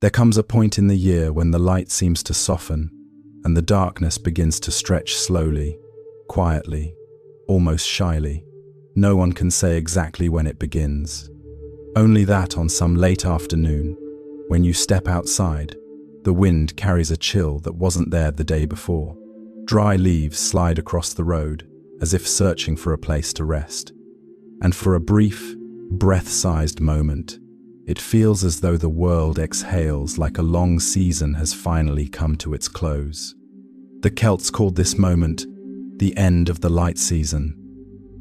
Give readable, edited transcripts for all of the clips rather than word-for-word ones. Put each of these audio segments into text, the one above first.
There comes a point in the year when the light seems to soften and the darkness begins to stretch slowly, quietly, almost shyly. No one can say exactly when it begins. Only that on some late afternoon, when you step outside, the wind carries a chill that wasn't there the day before. Dry leaves slide across the road, as if searching for a place to rest. And for a brief, breath-sized moment, it feels as though the world exhales like a long season has finally come to its close. The Celts called this moment the end of the light season.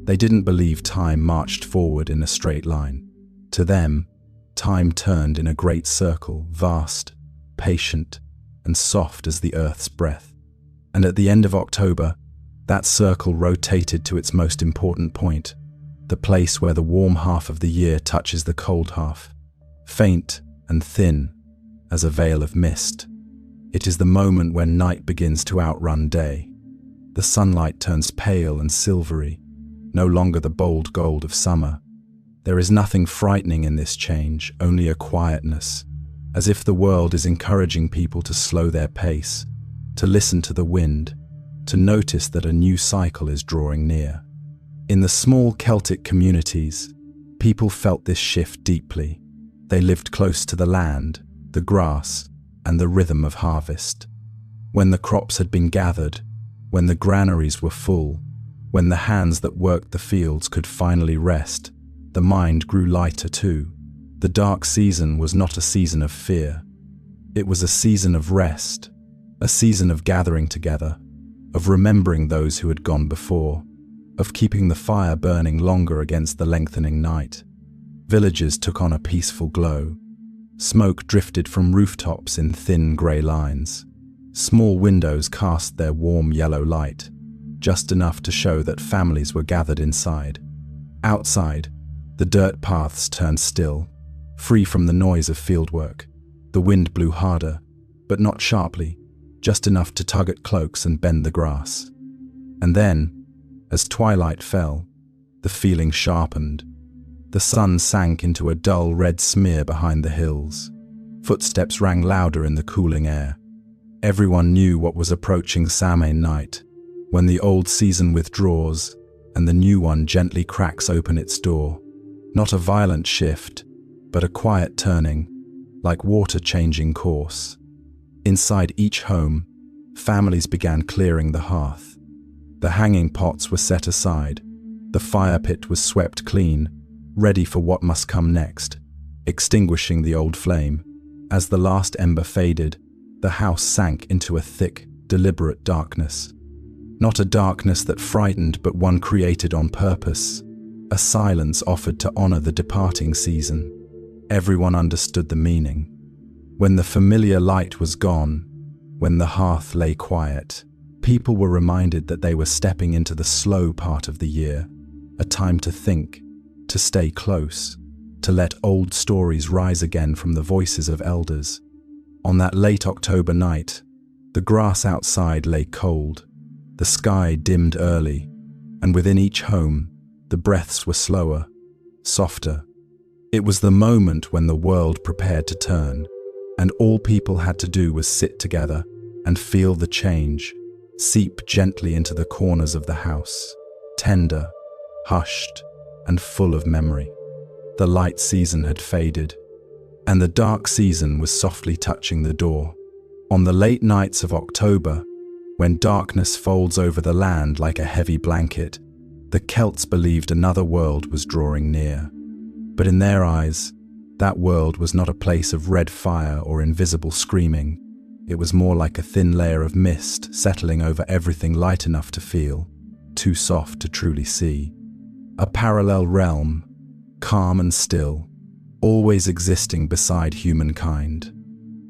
They didn't believe time marched forward in a straight line. To them, time turned in a great circle, vast, patient, and soft as the earth's breath. And at the end of October, that circle rotated to its most important point, the place where the warm half of the year touches the cold half, faint and thin as a veil of mist. It is the moment when night begins to outrun day. The sunlight turns pale and silvery, no longer the bold gold of summer. There is nothing frightening in this change, only a quietness, as if the world is encouraging people to slow their pace, to listen to the wind, to notice that a new cycle is drawing near. In the small Celtic communities, people felt this shift deeply. They lived close to the land, the grass, and the rhythm of harvest. When the crops had been gathered, when the granaries were full, when the hands that worked the fields could finally rest, the mind grew lighter too. The dark season was not a season of fear. It was a season of rest, a season of gathering together, of remembering those who had gone before, of keeping the fire burning longer against the lengthening night. Villages took on a peaceful glow. Smoke drifted from rooftops in thin grey lines. Small windows cast their warm yellow light, just enough to show that families were gathered inside. Outside, the dirt paths turned still, free from the noise of fieldwork. The wind blew harder, but not sharply, just enough to tug at cloaks and bend the grass. And then, as twilight fell, the feeling sharpened. The sun sank into a dull red smear behind the hills. Footsteps rang louder in the cooling air. Everyone knew what was approaching Samhain night, when the old season withdraws and the new one gently cracks open its door. Not a violent shift, but a quiet turning, like water changing course. Inside each home, families began clearing the hearth. The hanging pots were set aside. The fire pit was swept clean, ready for what must come next, extinguishing the old flame. As the last ember faded, the house sank into a thick, deliberate darkness. Not a darkness that frightened, but one created on purpose. A silence offered to honor the departing season. Everyone understood the meaning. When the familiar light was gone, when the hearth lay quiet, people were reminded that they were stepping into the slow part of the year, a time to think, to stay close, to let old stories rise again from the voices of elders. On that late October night, the grass outside lay cold, the sky dimmed early, and within each home, the breaths were slower, softer. It was the moment when the world prepared to turn, and all people had to do was sit together and feel the change seep gently into the corners of the house, tender, hushed, and full of memory. The light season had faded, and the dark season was softly touching the door. On the late nights of October, when darkness folds over the land like a heavy blanket, the Celts believed another world was drawing near. But in their eyes, that world was not a place of red fire or invisible screaming. It was more like a thin layer of mist settling over everything light enough to feel, too soft to truly see. A parallel realm, calm and still, always existing beside humankind.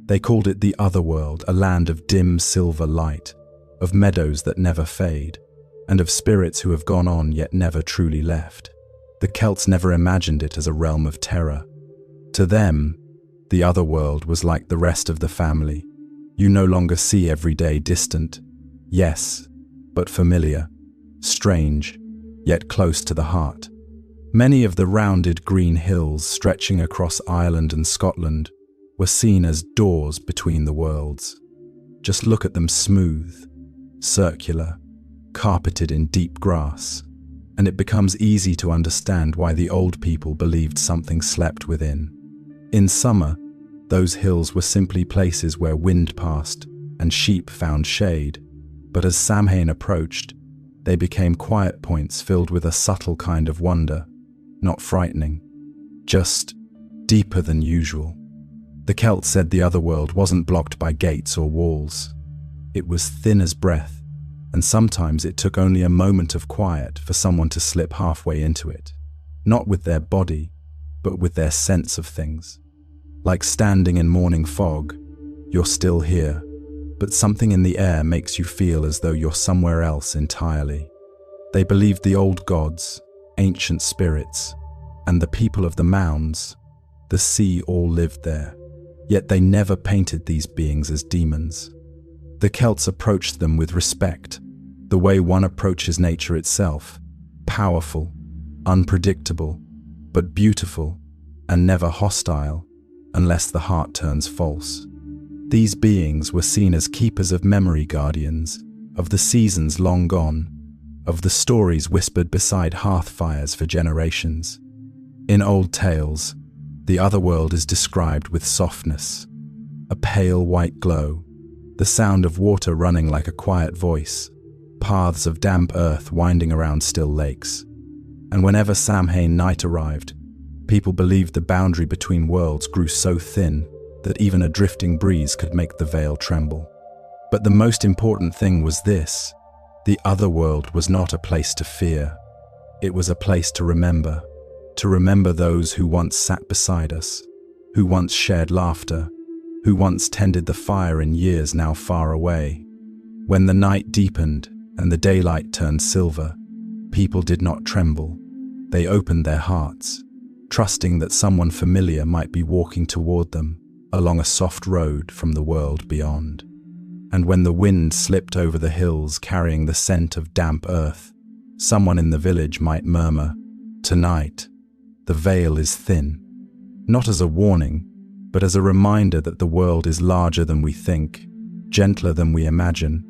They called it the Otherworld, a land of dim silver light, of meadows that never fade, and of spirits who have gone on yet never truly left. The Celts never imagined it as a realm of terror. To them, the Otherworld was like the rest of the family. You no longer see every day distant, yes, but familiar, strange, yet close to the heart. Many of the rounded green hills stretching across Ireland and Scotland were seen as doors between the worlds. Just look at them, smooth, circular, carpeted in deep grass, and it becomes easy to understand why the old people believed something slept within. In summer, those hills were simply places where wind passed and sheep found shade, but as Samhain approached, they became quiet points filled with a subtle kind of wonder, not frightening, just deeper than usual. The Celts said the otherworld wasn't blocked by gates or walls. It was thin as breath, and sometimes it took only a moment of quiet for someone to slip halfway into it, not with their body, but with their sense of things. Like standing in morning fog, you're still here, but something in the air makes you feel as though you're somewhere else entirely. They believed the old gods, ancient spirits, and the people of the mounds, the sea, all lived there, yet they never painted these beings as demons. The Celts approached them with respect, the way one approaches nature itself, powerful, unpredictable, but beautiful, and never hostile, unless the heart turns false. These beings were seen as keepers of memory, guardians of the seasons long gone, of the stories whispered beside hearth fires for generations. In old tales, the otherworld is described with softness, a pale white glow, the sound of water running like a quiet voice, paths of damp earth winding around still lakes. And whenever Samhain night arrived, people believed the boundary between worlds grew so thin that even a drifting breeze could make the veil tremble. But the most important thing was this: the otherworld was not a place to fear. It was a place to remember those who once sat beside us, who once shared laughter, who once tended the fire in years now far away. When the night deepened and the daylight turned silver, people did not tremble. They opened their hearts, trusting that someone familiar might be walking toward them along a soft road from the world beyond. And when the wind slipped over the hills carrying the scent of damp earth, someone in the village might murmur, "Tonight, the veil is thin," not as a warning, but as a reminder that the world is larger than we think, gentler than we imagine,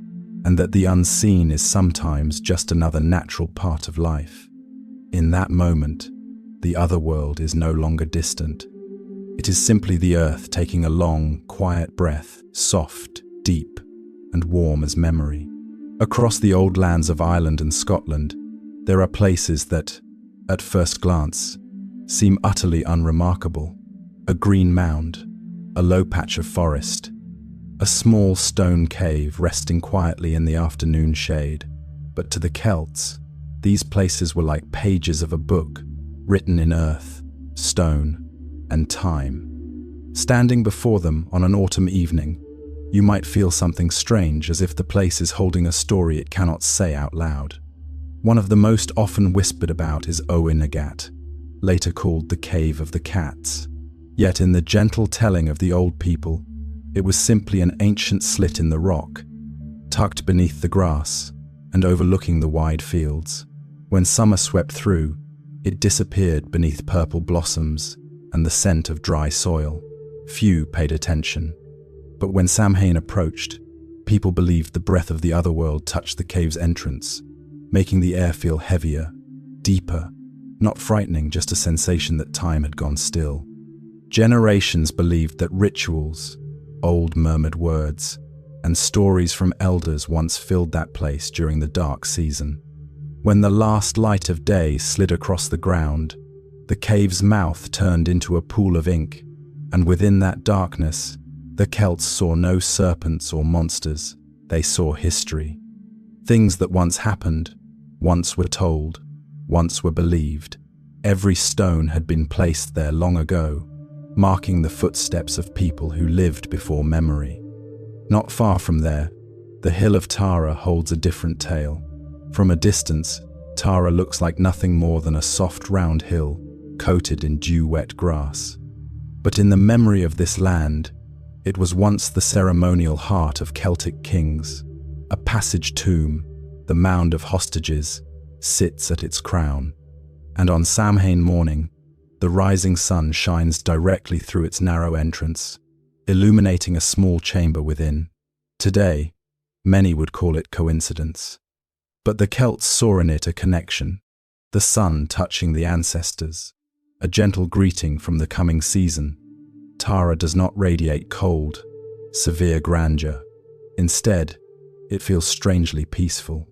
and that the unseen is sometimes just another natural part of life. In that moment, the otherworld is no longer distant. It is simply the earth taking a long, quiet breath, soft, deep, and warm as memory. Across the old lands of Ireland and Scotland, there are places that, at first glance, seem utterly unremarkable. A green mound, a low patch of forest, a small stone cave resting quietly in the afternoon shade. But to the Celts, these places were like pages of a book, written in earth, stone, and time. Standing before them on an autumn evening, you might feel something strange, as if the place is holding a story it cannot say out loud. One of the most often whispered about is Owen Agat, later called the Cave of the Cats. Yet in the gentle telling of the old people, it was simply an ancient slit in the rock, tucked beneath the grass and overlooking the wide fields. When summer swept through, it disappeared beneath purple blossoms and the scent of dry soil. Few paid attention. But when Samhain approached, people believed the breath of the otherworld touched the cave's entrance, making the air feel heavier, deeper, not frightening, just a sensation that time had gone still. Generations believed that rituals, old murmured words, and stories from elders once filled that place during the dark season. When the last light of day slid across the ground, the cave's mouth turned into a pool of ink, and within that darkness, the Celts saw no serpents or monsters. They saw history. Things that once happened, once were told, once were believed. Every stone had been placed there long ago, marking the footsteps of people who lived before memory. Not far from there, the hill of Tara holds a different tale. From a distance, Tara looks like nothing more than a soft round hill coated in dew-wet grass. But in the memory of this land, it was once the ceremonial heart of Celtic kings. A passage tomb, the mound of hostages, sits at its crown. And on Samhain morning, the rising sun shines directly through its narrow entrance, illuminating a small chamber within. Today, many would call it coincidence. But the Celts saw in it a connection, the sun touching the ancestors, a gentle greeting from the coming season. Tara does not radiate cold, severe grandeur. Instead, it feels strangely peaceful.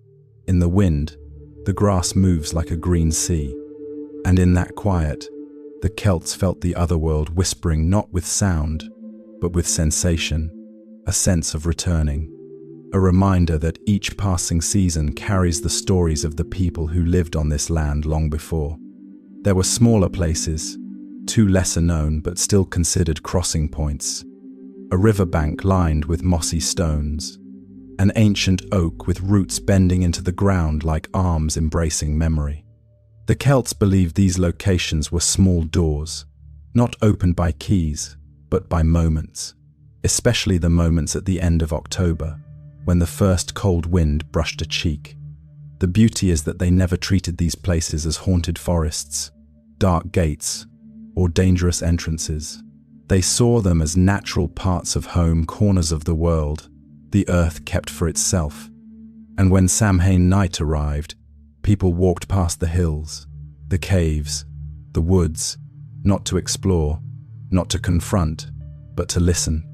In the wind, the grass moves like a green sea, and in that quiet, the Celts felt the otherworld whispering not with sound, but with sensation, a sense of returning, a reminder that each passing season carries the stories of the people who lived on this land long before. There were smaller places, two lesser known but still considered crossing points, a riverbank lined with mossy stones, an ancient oak with roots bending into the ground like arms embracing memory. The Celts believed these locations were small doors, not opened by keys, but by moments, especially the moments at the end of October, when the first cold wind brushed a cheek. The beauty is that they never treated these places as haunted forests, dark gates, or dangerous entrances. They saw them as natural parts of home, corners of the world, the earth kept for itself. And when Samhain night arrived, people walked past the hills, the caves, the woods, not to explore, not to confront, but to listen.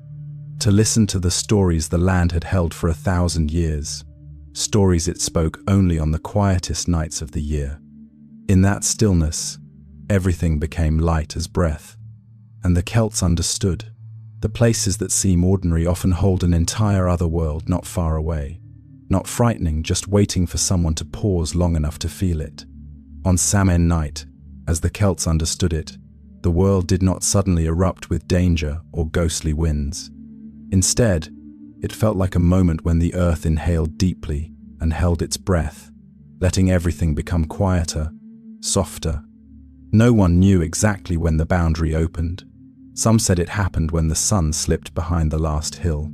To listen to the stories the land had held for 1,000 years, stories it spoke only on the quietest nights of the year. In that stillness, everything became light as breath, and the Celts understood. The places that seem ordinary often hold an entire other world not far away, not frightening, just waiting for someone to pause long enough to feel it. On Samhain night, as the Celts understood it, the world did not suddenly erupt with danger or ghostly winds. Instead, it felt like a moment when the earth inhaled deeply and held its breath, letting everything become quieter, softer. No one knew exactly when the boundary opened. Some said it happened when the sun slipped behind the last hill.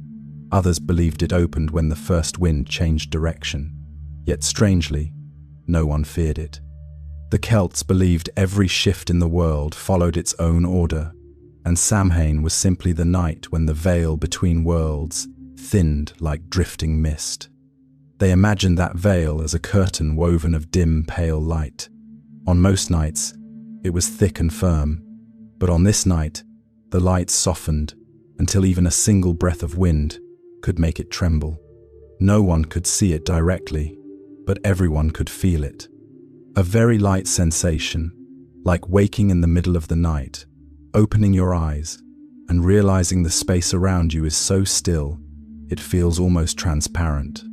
Others believed it opened when the first wind changed direction. Yet strangely, no one feared it. The Celts believed every shift in the world followed its own order, and Samhain was simply the night when the veil between worlds thinned like drifting mist. They imagined that veil as a curtain woven of dim, pale light. On most nights, it was thick and firm, but on this night, the light softened until even a single breath of wind could make it tremble. No one could see it directly, but everyone could feel it. A very light sensation, like waking in the middle of the night, opening your eyes and realizing the space around you is so still, it feels almost transparent.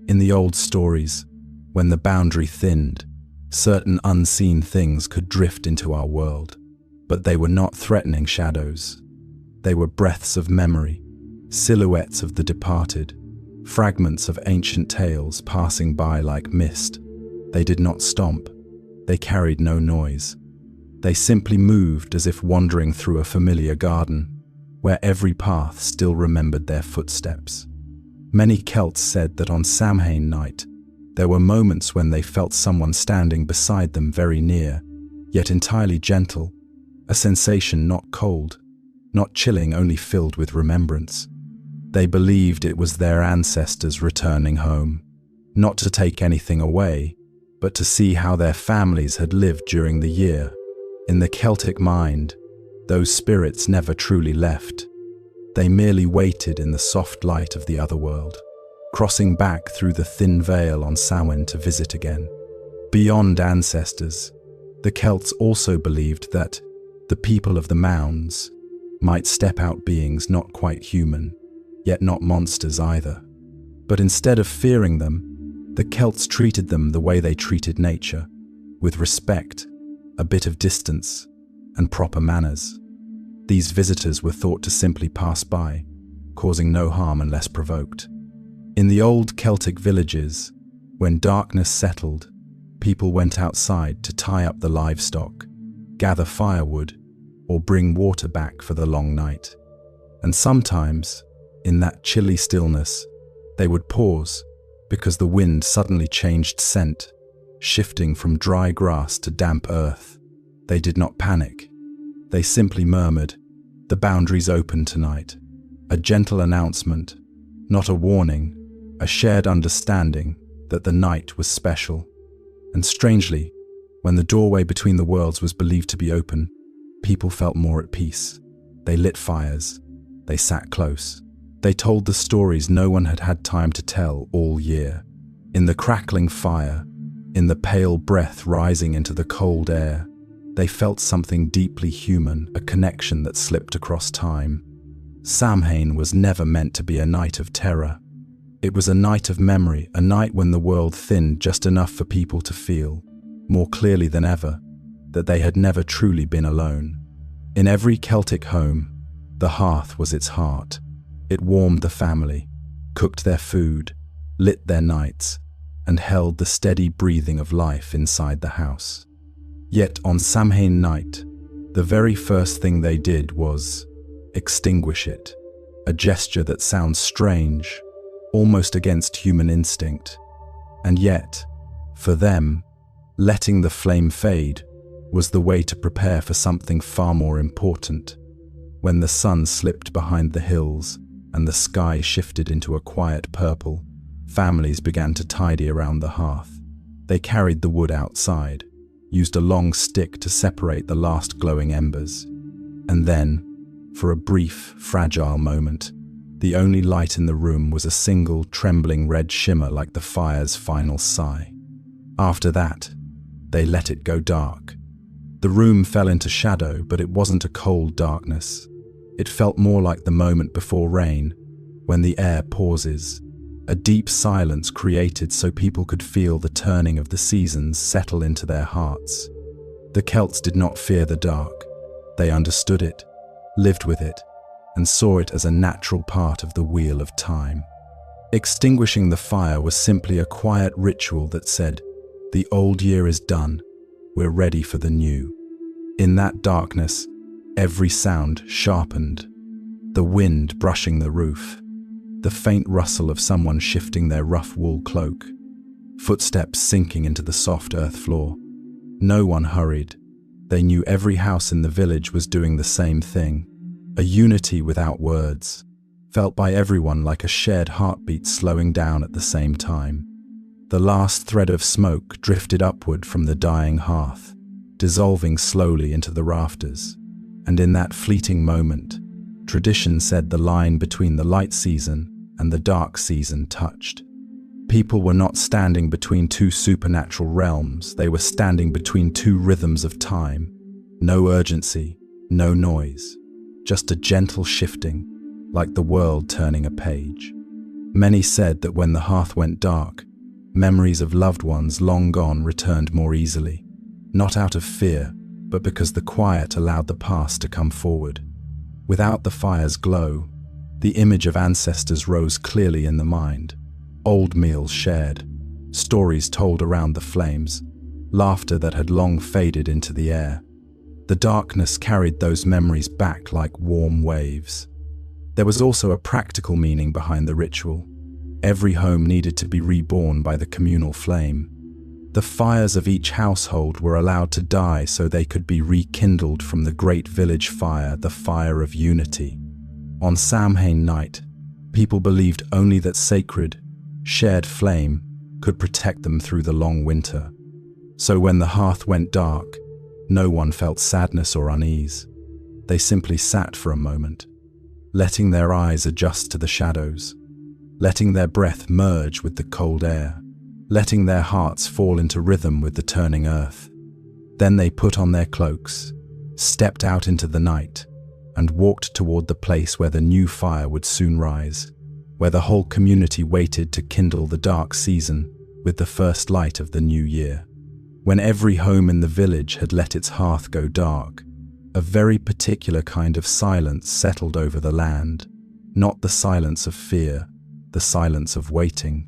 In the old stories, when the boundary thinned, certain unseen things could drift into our world. But they were not threatening shadows. They were breaths of memory, silhouettes of the departed, fragments of ancient tales passing by like mist. They did not stomp. They carried no noise. They simply moved as if wandering through a familiar garden, where every path still remembered their footsteps. Many Celts said that on Samhain night, there were moments when they felt someone standing beside them very near, yet entirely gentle. A sensation not cold, not chilling, only filled with remembrance. They believed it was their ancestors returning home, not to take anything away, but to see how their families had lived during the year. In the Celtic mind, those spirits never truly left. They merely waited in the soft light of the otherworld, crossing back through the thin veil on Samhain to visit again. Beyond ancestors, the Celts also believed that the people of the mounds might step out beings not quite human, yet not monsters either. But instead of fearing them, the Celts treated them the way they treated nature, with respect, a bit of distance, and proper manners. These visitors were thought to simply pass by, causing no harm unless provoked. In the old Celtic villages, when darkness settled, people went outside to tie up the livestock, gather firewood, or bring water back for the long night. And sometimes, in that chilly stillness, they would pause because the wind suddenly changed scent, shifting from dry grass to damp earth. They did not panic. They simply murmured, "The boundary's open tonight." A gentle announcement, not a warning, a shared understanding that the night was special. And strangely, when the doorway between the worlds was believed to be open, people felt more at peace. They lit fires. They sat close. They told the stories no one had had time to tell all year. In the crackling fire, in the pale breath rising into the cold air, they felt something deeply human, a connection that slipped across time. Samhain was never meant to be a night of terror. It was a night of memory, a night when the world thinned just enough for people to feel, more clearly than ever, that they had never truly been alone. In every Celtic home, the hearth was its heart. It warmed the family, cooked their food, lit their nights, and held the steady breathing of life inside the house. Yet on Samhain night, the very first thing they did was extinguish it, a gesture that sounds strange, almost against human instinct. And yet, for them, letting the flame fade was the way to prepare for something far more important. When the sun slipped behind the hills and the sky shifted into a quiet purple, families began to tidy around the hearth. They carried the wood outside, used a long stick to separate the last glowing embers. And then, for a brief, fragile moment, the only light in the room was a single, trembling red shimmer like the fire's final sigh. After that, they let it go dark. The room fell into shadow, but it wasn't a cold darkness. It felt more like the moment before rain, when the air pauses, a deep silence created so people could feel the turning of the seasons settle into their hearts. The Celts did not fear the dark. They understood it, lived with it, and saw it as a natural part of the wheel of time. Extinguishing the fire was simply a quiet ritual that said, "The old year is done, we're ready for the new." In that darkness, every sound sharpened. The wind brushing the roof, the faint rustle of someone shifting their rough wool cloak, footsteps sinking into the soft earth floor. No one hurried. They knew every house in the village was doing the same thing. A unity without words, felt by everyone like a shared heartbeat slowing down at the same time. The last thread of smoke drifted upward from the dying hearth, dissolving slowly into the rafters. And in that fleeting moment, tradition said the line between the light season and the dark season touched. People were not standing between two supernatural realms, they were standing between two rhythms of time. No urgency, no noise, just a gentle shifting, like the world turning a page. Many said that when the hearth went dark, memories of loved ones long gone returned more easily, not out of fear, but because the quiet allowed the past to come forward. Without the fire's glow, the image of ancestors rose clearly in the mind. Old meals shared, stories told around the flames, laughter that had long faded into the air. The darkness carried those memories back like warm waves. There was also a practical meaning behind the ritual. Every home needed to be reborn by the communal flame. The fires of each household were allowed to die so they could be rekindled from the great village fire, the fire of unity. On Samhain night, people believed only that sacred, shared flame could protect them through the long winter. So when the hearth went dark, no one felt sadness or unease. They simply sat for a moment, letting their eyes adjust to the shadows, letting their breath merge with the cold air, letting their hearts fall into rhythm with the turning earth. Then they put on their cloaks, stepped out into the night, and walked toward the place where the new fire would soon rise, where the whole community waited to kindle the dark season with the first light of the new year. When every home in the village had let its hearth go dark, a very particular kind of silence settled over the land, not the silence of fear, the silence of waiting.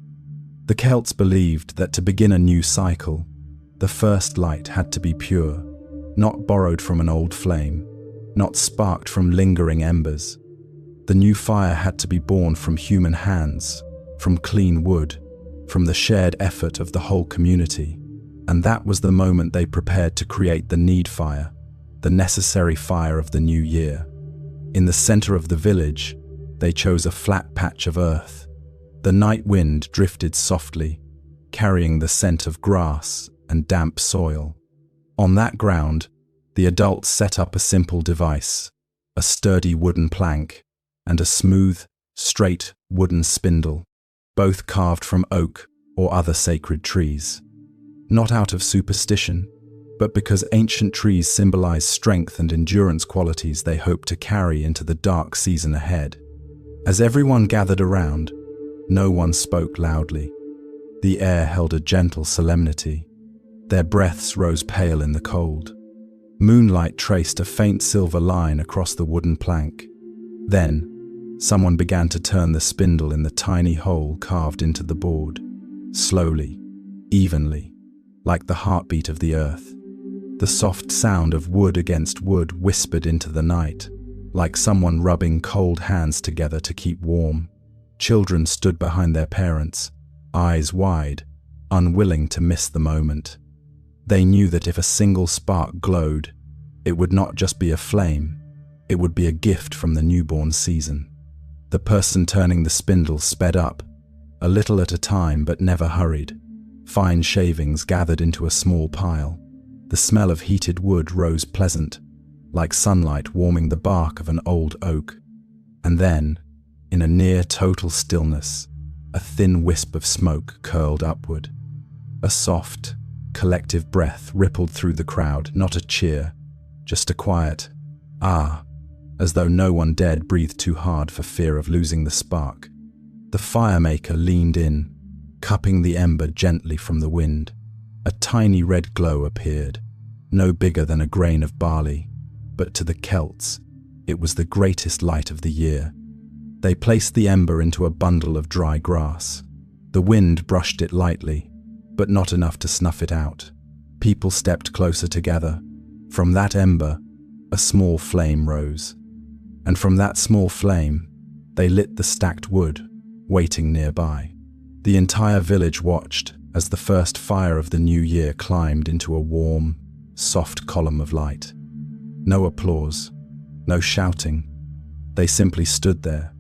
The Celts believed that to begin a new cycle, the first light had to be pure, not borrowed from an old flame, not sparked from lingering embers. The new fire had to be born from human hands, from clean wood, from the shared effort of the whole community. And that was the moment they prepared to create the need fire, the necessary fire of the new year. In the center of the village, They chose a flat patch of earth. The night wind drifted softly, carrying the scent of grass and damp soil. On that ground, the adults set up a simple device, a sturdy wooden plank, and a smooth, straight wooden spindle, both carved from oak or other sacred trees. Not out of superstition, but because ancient trees symbolize strength and endurance qualities they hope to carry into the dark season ahead. As everyone gathered around, no one spoke loudly. The air held a gentle solemnity. Their breaths rose pale in the cold. Moonlight traced a faint silver line across the wooden plank. Then, someone began to turn the spindle in the tiny hole carved into the board, slowly, evenly, like the heartbeat of the earth. The soft sound of wood against wood whispered into the night, like someone rubbing cold hands together to keep warm. Children stood behind their parents, eyes wide, unwilling to miss the moment. They knew that if a single spark glowed, it would not just be a flame, it would be a gift from the newborn season. The person turning the spindle sped up, a little at a time but never hurried. Fine shavings gathered into a small pile. The smell of heated wood rose pleasant, like sunlight warming the bark of an old oak. And then, in a near total stillness, a thin wisp of smoke curled upward. A soft, collective breath rippled through the crowd, not a cheer, just a quiet "ah," as though no one dared breathe too hard for fear of losing the spark. The firemaker leaned in, cupping the ember gently from the wind. A tiny red glow appeared, no bigger than a grain of barley, but to the Celts, it was the greatest light of the year. They placed the ember into a bundle of dry grass. The wind brushed it lightly, but not enough to snuff it out. People stepped closer together. From that ember, a small flame rose. And from that small flame, they lit the stacked wood, waiting nearby. The entire village watched as the first fire of the new year climbed into a warm, soft column of light. No applause, no shouting. They simply stood there,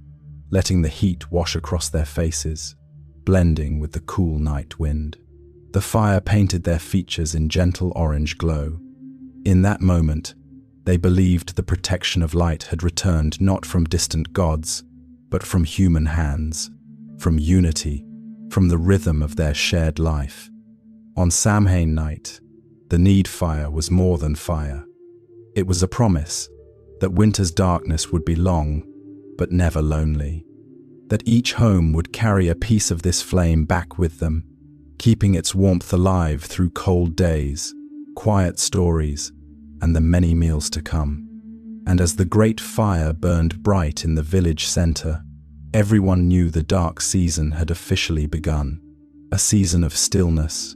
letting the heat wash across their faces, blending with the cool night wind. The fire painted their features in gentle orange glow. In that moment, they believed the protection of light had returned not from distant gods, but from human hands, from unity, from the rhythm of their shared life. On Samhain night, the need fire was more than fire. It was a promise that winter's darkness would be long, but never lonely. That each home would carry a piece of this flame back with them, keeping its warmth alive through cold days, quiet stories, and the many meals to come. And as the great fire burned bright in the village center, everyone knew the dark season had officially begun. A season of stillness,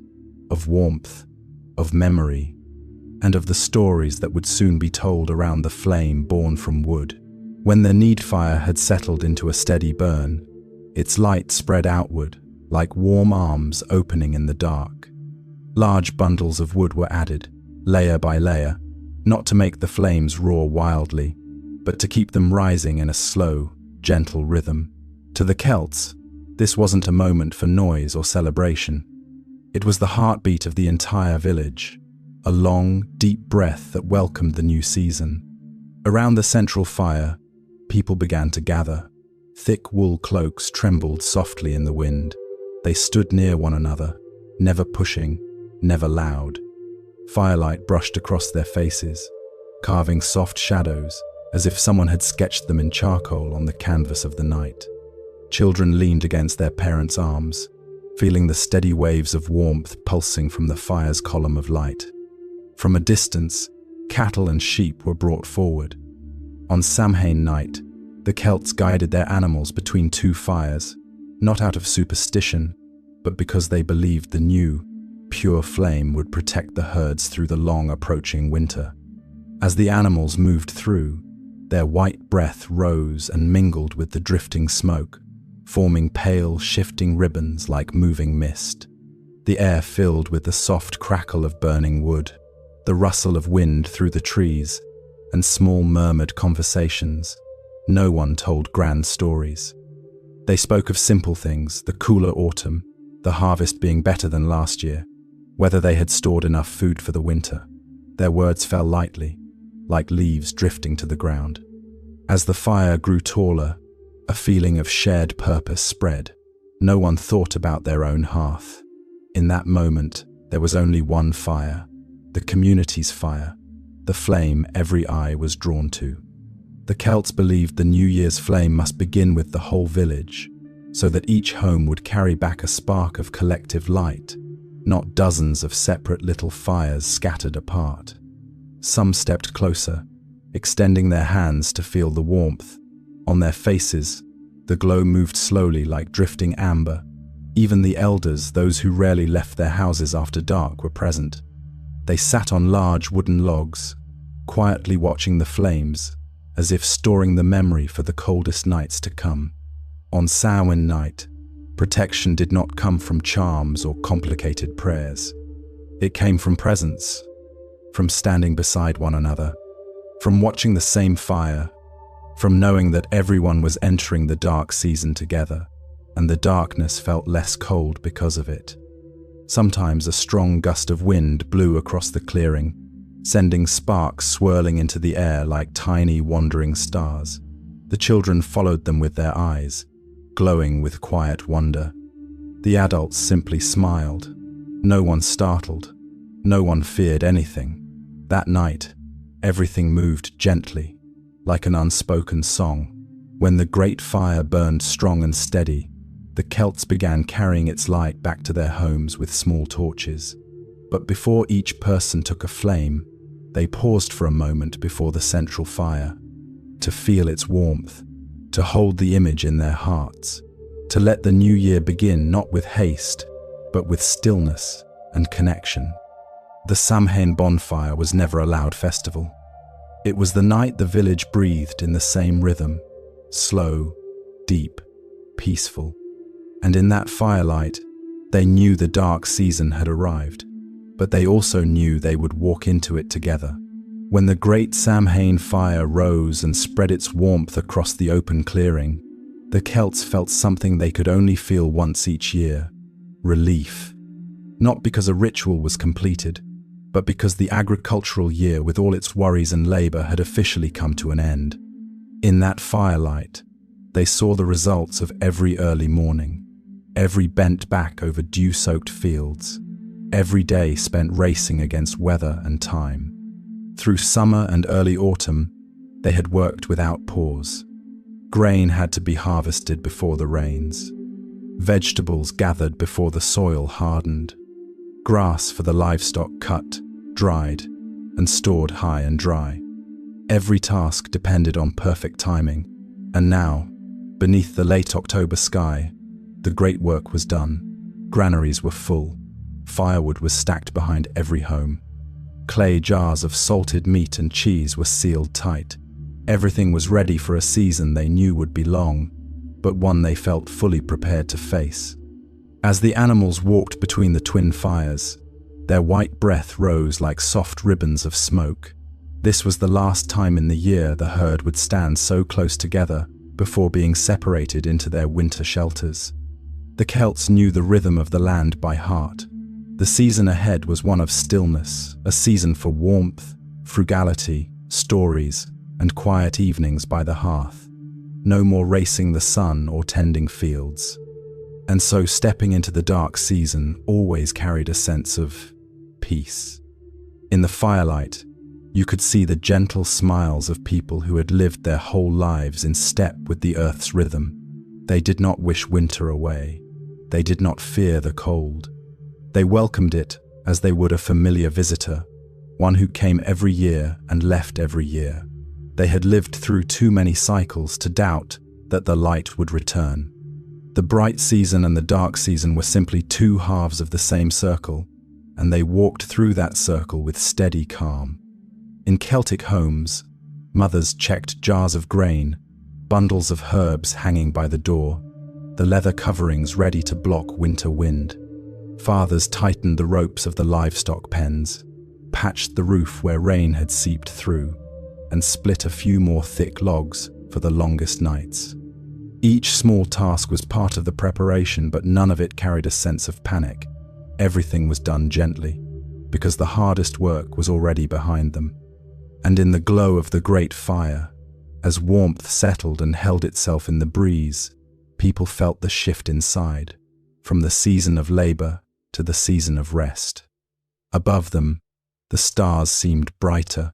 of warmth, of memory, and of the stories that would soon be told around the flame born from wood. When the need fire had settled into a steady burn, its light spread outward, like warm arms opening in the dark. Large bundles of wood were added, layer by layer, not to make the flames roar wildly, but to keep them rising in a slow, gentle rhythm. To the Celts, this wasn't a moment for noise or celebration. It was the heartbeat of the entire village, a long, deep breath that welcomed the new season. Around the central fire, people began to gather. Thick wool cloaks trembled softly in the wind. They stood near one another, never pushing, never loud. Firelight brushed across their faces, carving soft shadows as if someone had sketched them in charcoal on the canvas of the night. Children leaned against their parents' arms, feeling the steady waves of warmth pulsing from the fire's column of light. From a distance, cattle and sheep were brought forward. On Samhain night, the Celts guided their animals between two fires, not out of superstition, but because they believed the new, pure flame would protect the herds through the long approaching winter. As the animals moved through, their white breath rose and mingled with the drifting smoke, forming pale, shifting ribbons like moving mist. The air filled with the soft crackle of burning wood, the rustle of wind through the trees, and small murmured conversations, No one told grand stories. They spoke of simple things, the cooler autumn, the harvest being better than last year, whether they had stored enough food for the winter. Their words fell lightly, like leaves drifting to the ground. As the fire grew taller, a feeling of shared purpose spread. No one thought about their own hearth. In that moment, there was only one fire, the community's fire, the flame every eye was drawn to. The Celts believed the New Year's flame must begin with the whole village, so that each home would carry back a spark of collective light, not dozens of separate little fires scattered apart. Some stepped closer, extending their hands to feel the warmth. On their faces, the glow moved slowly like drifting amber. Even the elders, those who rarely left their houses after dark, were present. They sat on large wooden logs, quietly watching the flames, as if storing the memory for the coldest nights to come. On Samhain night, protection did not come from charms or complicated prayers. It came from presence, from standing beside one another, from watching the same fire, from knowing that everyone was entering the dark season together, and the darkness felt less cold because of it. Sometimes a strong gust of wind blew across the clearing, sending sparks swirling into the air like tiny wandering stars. The children followed them with their eyes, glowing with quiet wonder. The adults simply smiled. No one startled. No one feared anything. That night, everything moved gently, like an unspoken song. When the great fire burned strong and steady, the Celts began carrying its light back to their homes with small torches. But before each person took a flame, they paused for a moment before the central fire, to feel its warmth, to hold the image in their hearts, to let the new year begin not with haste, but with stillness and connection. The Samhain bonfire was never a loud festival. It was the night the village breathed in the same rhythm, slow, deep, peaceful. And in that firelight, they knew the dark season had arrived, but they also knew they would walk into it together. When the great Samhain fire rose and spread its warmth across the open clearing, the Celts felt something they could only feel once each year: relief. Not because a ritual was completed, but because the agricultural year with all its worries and labor had officially come to an end. In that firelight, they saw the results of every early morning, every bent back over dew-soaked fields, every day spent racing against weather and time. Through summer and early autumn, they had worked without pause. Grain had to be harvested before the rains. Vegetables gathered before the soil hardened. Grass for the livestock cut, dried, and stored high and dry. Every task depended on perfect timing, and now, beneath the late October sky, the great work was done. Granaries were full. Firewood was stacked behind every home. Clay jars of salted meat and cheese were sealed tight. Everything was ready for a season they knew would be long, but one they felt fully prepared to face. As the animals walked between the twin fires, their white breath rose like soft ribbons of smoke. This was the last time in the year the herd would stand so close together before being separated into their winter shelters. The Celts knew the rhythm of the land by heart. The season ahead was one of stillness, a season for warmth, frugality, stories, and quiet evenings by the hearth. No more racing the sun or tending fields. And so stepping into the dark season always carried a sense of peace. In the firelight, you could see the gentle smiles of people who had lived their whole lives in step with the earth's rhythm. They did not wish winter away. They did not fear the cold. They welcomed it as they would a familiar visitor, one who came every year and left every year. They had lived through too many cycles to doubt that the light would return. The bright season and the dark season were simply two halves of the same circle, and they walked through that circle with steady calm. In Celtic homes, mothers checked jars of grain, bundles of herbs hanging by the door, the leather coverings ready to block winter wind. Fathers tightened the ropes of the livestock pens, patched the roof where rain had seeped through, and split a few more thick logs for the longest nights. Each small task was part of the preparation, but none of it carried a sense of panic. Everything was done gently, because the hardest work was already behind them. And in the glow of the great fire, as warmth settled and held itself in the breeze, people felt the shift inside, from the season of labor to the season of rest. Above them, the stars seemed brighter,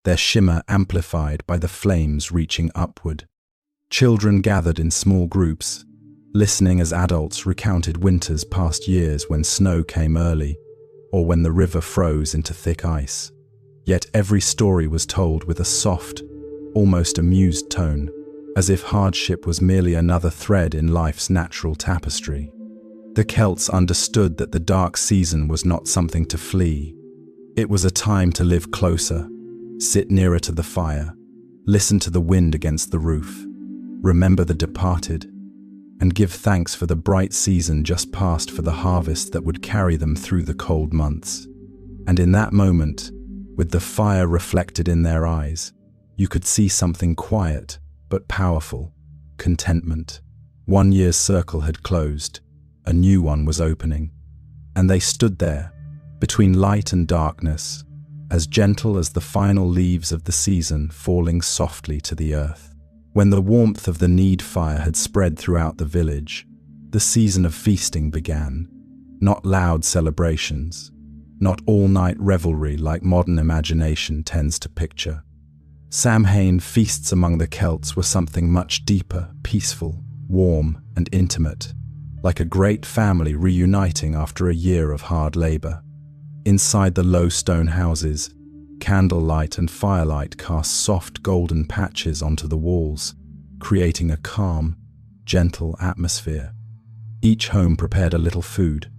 their shimmer amplified by the flames reaching upward. Children gathered in small groups, listening as adults recounted winter's past years when snow came early, or when the river froze into thick ice. Yet every story was told with a soft, almost amused tone, as if hardship was merely another thread in life's natural tapestry. The Celts understood that the dark season was not something to flee. It was a time to live closer, sit nearer to the fire, listen to the wind against the roof, remember the departed, and give thanks for the bright season just past, for the harvest that would carry them through the cold months. And in that moment, with the fire reflected in their eyes, you could see something quiet but powerful: contentment. One year's circle had closed, a new one was opening, and they stood there, between light and darkness, as gentle as the final leaves of the season falling softly to the earth. When the warmth of the need fire had spread throughout the village, the season of feasting began. Not loud celebrations, not all-night revelry like modern imagination tends to picture. Samhain feasts among the Celts were something much deeper, peaceful, warm, and intimate, like a great family reuniting after a year of hard labor. Inside the low stone houses, candlelight and firelight cast soft golden patches onto the walls, creating a calm, gentle atmosphere. Each home prepared a little food: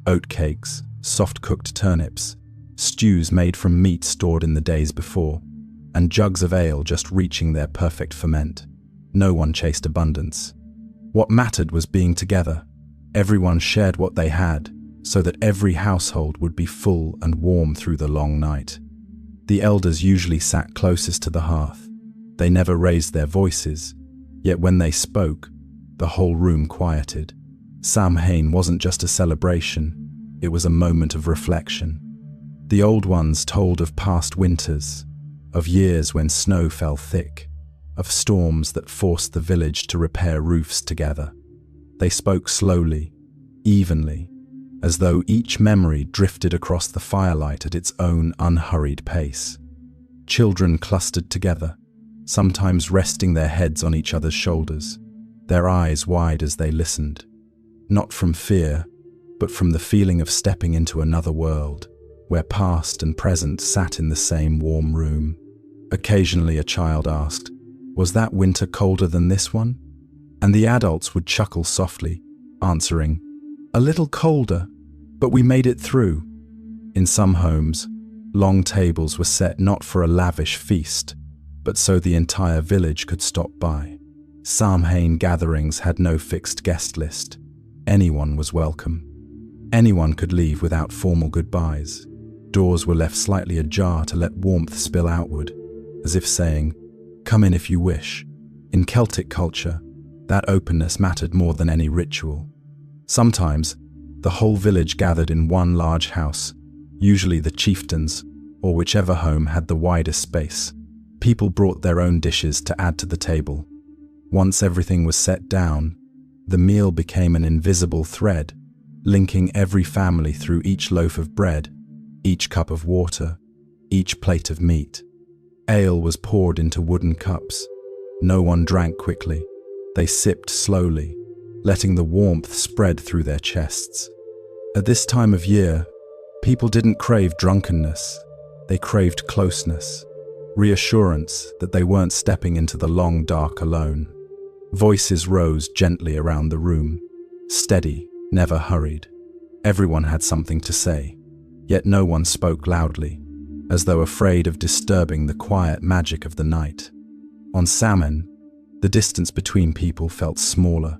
oatcakes, soft-cooked turnips, stews made from meat stored in the days before, and jugs of ale just reaching their perfect ferment. No one chased abundance. What mattered was being together. Everyone shared what they had, so that every household would be full and warm through the long night. The elders usually sat closest to the hearth. They never raised their voices, yet when they spoke, the whole room quieted. Samhain wasn't just a celebration, it was a moment of reflection. The old ones told of past winters, of years when snow fell thick, of storms that forced the village to repair roofs together. They spoke slowly, evenly, as though each memory drifted across the firelight at its own unhurried pace. Children clustered together, sometimes resting their heads on each other's shoulders, their eyes wide as they listened, not from fear, but from the feeling of stepping into another world, where past and present sat in the same warm room. Occasionally a child asked, "Was that winter colder than this one?" And the adults would chuckle softly, answering, "A little colder, but we made it through." In some homes, long tables were set not for a lavish feast, but so the entire village could stop by. Samhain gatherings had no fixed guest list. Anyone was welcome. Anyone could leave without formal goodbyes. Doors were left slightly ajar to let warmth spill outward, as if saying, "Come in if you wish." In Celtic culture, that openness mattered more than any ritual. Sometimes, the whole village gathered in one large house, usually the chieftains, or whichever home had the widest space. People brought their own dishes to add to the table. Once everything was set down, the meal became an invisible thread, linking every family through each loaf of bread, each cup of water, each plate of meat. Ale was poured into wooden cups. No one drank quickly. They sipped slowly, letting the warmth spread through their chests. At this time of year, people didn't crave drunkenness. They craved closeness, reassurance that they weren't stepping into the long dark alone. Voices rose gently around the room, steady, never hurried. Everyone had something to say, yet no one spoke loudly, as though afraid of disturbing the quiet magic of the night. On Samhain, the distance between people felt smaller.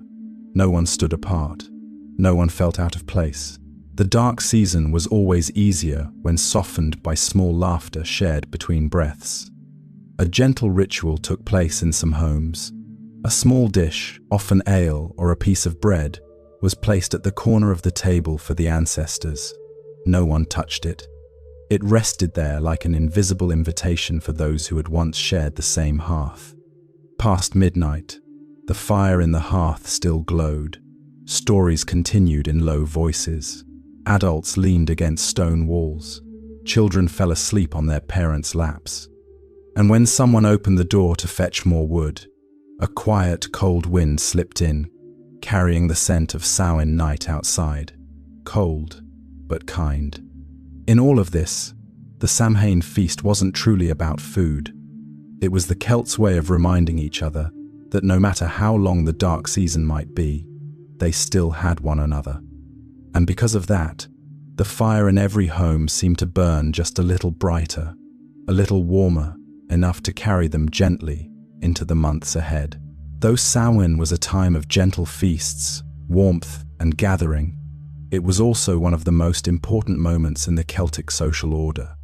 No one stood apart. No one felt out of place. The dark season was always easier when softened by small laughter shared between breaths. A gentle ritual took place in some homes. A small dish, often ale or a piece of bread, was placed at the corner of the table for the ancestors. No one touched it. It rested there like an invisible invitation for those who had once shared the same hearth. Past midnight, the fire in the hearth still glowed. Stories continued in low voices. Adults leaned against stone walls. Children fell asleep on their parents' laps. And when someone opened the door to fetch more wood, a quiet, cold wind slipped in, carrying the scent of Samhain night outside. Cold, but kind. In all of this, the Samhain feast wasn't truly about food. It was the Celts' way of reminding each other that no matter how long the dark season might be, they still had one another. And because of that, the fire in every home seemed to burn just a little brighter, a little warmer, enough to carry them gently into the months ahead. Though Samhain was a time of gentle feasts, warmth, and gathering, it was also one of the most important moments in the Celtic social order.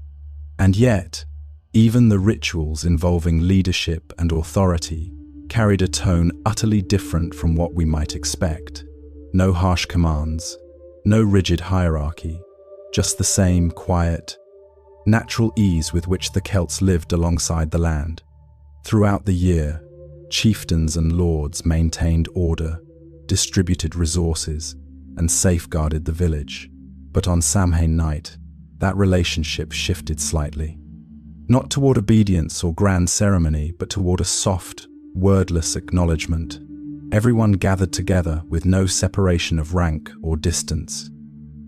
And yet, even the rituals involving leadership and authority carried a tone utterly different from what we might expect. No harsh commands, no rigid hierarchy, just the same quiet, natural ease with which the Celts lived alongside the land. Throughout the year, chieftains and lords maintained order, distributed resources, and safeguarded the village. But on Samhain night, that relationship shifted slightly. Not toward obedience or grand ceremony, but toward a soft, wordless acknowledgement. Everyone gathered together with no separation of rank or distance.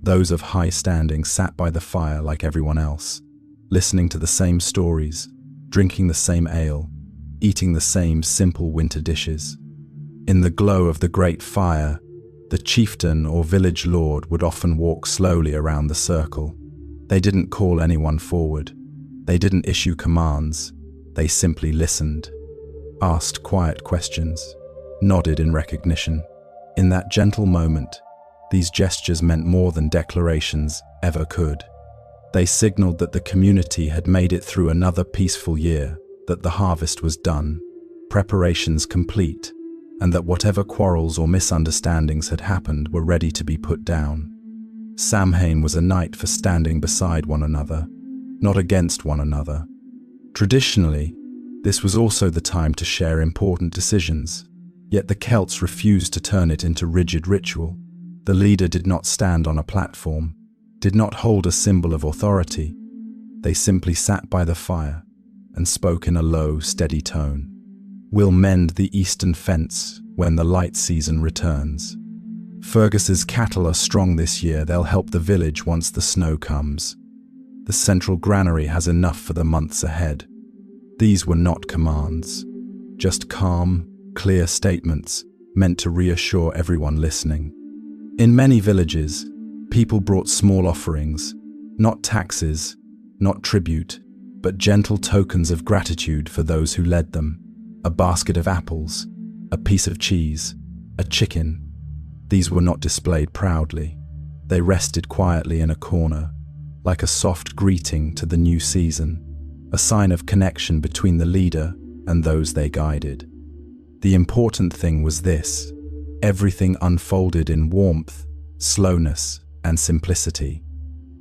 Those of high standing sat by the fire like everyone else, listening to the same stories, drinking the same ale, eating the same simple winter dishes. In the glow of the great fire, the chieftain or village lord would often walk slowly around the circle. They didn't call anyone forward. They didn't issue commands. They simply listened, asked quiet questions, nodded in recognition. In that gentle moment, these gestures meant more than declarations ever could. They signaled that the community had made it through another peaceful year, that the harvest was done, preparations complete, and that whatever quarrels or misunderstandings had happened were ready to be put down. Samhain was a night for standing beside one another, not against one another. Traditionally, this was also the time to share important decisions, yet the Celts refused to turn it into rigid ritual. The leader did not stand on a platform, did not hold a symbol of authority. They simply sat by the fire and spoke in a low, steady tone. "We'll mend the eastern fence when the light season returns. Fergus's cattle are strong this year, they'll help the village once the snow comes. The central granary has enough for the months ahead." These were not commands, just calm, clear statements meant to reassure everyone listening. In many villages, people brought small offerings, not taxes, not tribute, but gentle tokens of gratitude for those who led them. A basket of apples, a piece of cheese, a chicken. These were not displayed proudly. They rested quietly in a corner, like a soft greeting to the new season, a sign of connection between the leader and those they guided. The important thing was this: everything unfolded in warmth, slowness, and simplicity.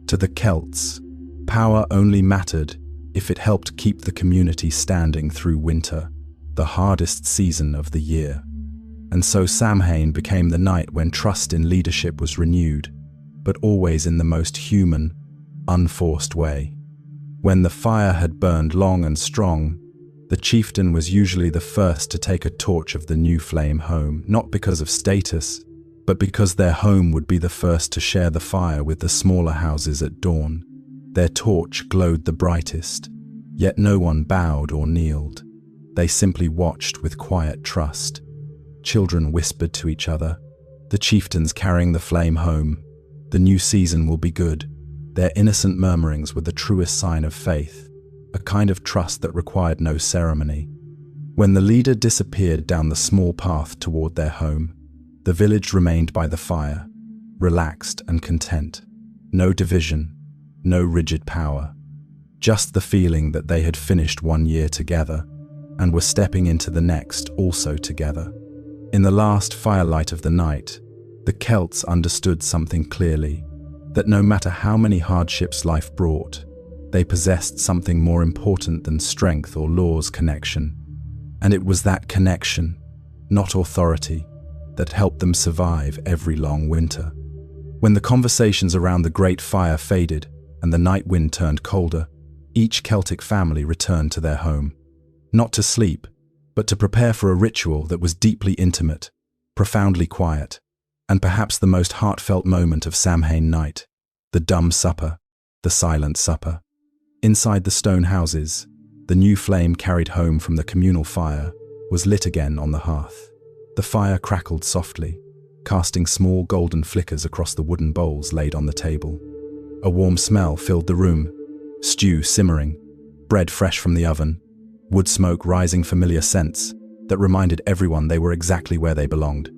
To the Celts, power only mattered if it helped keep the community standing through winter, the hardest season of the year. And so Samhain became the night when trust in leadership was renewed, but always in the most human, unforced way. When the fire had burned long and strong, the chieftain was usually the first to take a torch of the new flame home, not because of status, but because their home would be the first to share the fire with the smaller houses at dawn. Their torch glowed the brightest, yet no one bowed or kneeled. They simply watched with quiet trust. Children whispered to each other, the chieftains carrying the flame home. "The new season will be good." Their innocent murmurings were the truest sign of faith, a kind of trust that required no ceremony. When the leader disappeared down the small path toward their home, the village remained by the fire, relaxed and content. No division, no rigid power, just the feeling that they had finished one year together and were stepping into the next also together. In the last firelight of the night, the Celts understood something clearly, that no matter how many hardships life brought, they possessed something more important than strength or law's connection. And it was that connection, not authority, that helped them survive every long winter. When the conversations around the great fire faded and the night wind turned colder, each Celtic family returned to their home, not to sleep, but to prepare for a ritual that was deeply intimate, profoundly quiet, and perhaps the most heartfelt moment of Samhain night, the dumb supper, the silent supper. Inside the stone houses, the new flame carried home from the communal fire was lit again on the hearth. The fire crackled softly, casting small golden flickers across the wooden bowls laid on the table. A warm smell filled the room, stew simmering, bread fresh from the oven, wood smoke rising, familiar scents that reminded everyone they were exactly where they belonged.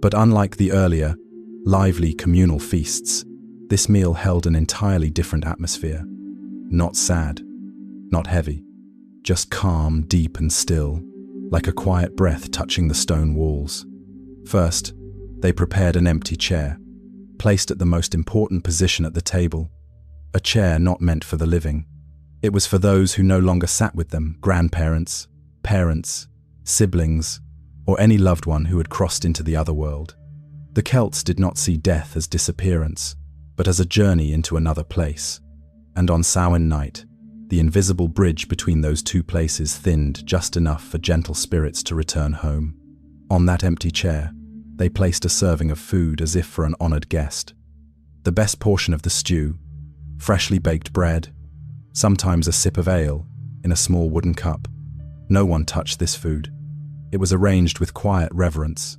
But unlike the earlier, lively communal feasts, this meal held an entirely different atmosphere. Not sad, not heavy, just calm, deep and still, like a quiet breath touching the stone walls. First, they prepared an empty chair, placed at the most important position at the table, a chair not meant for the living. It was for those who no longer sat with them, grandparents, parents, siblings, or any loved one who had crossed into the otherworld. The Celts did not see death as disappearance, but as a journey into another place. And on Samhain night, the invisible bridge between those two places thinned just enough for gentle spirits to return home. On that empty chair, they placed a serving of food as if for an honored guest. The best portion of the stew, freshly baked bread, sometimes a sip of ale in a small wooden cup. No one touched this food. It was arranged with quiet reverence.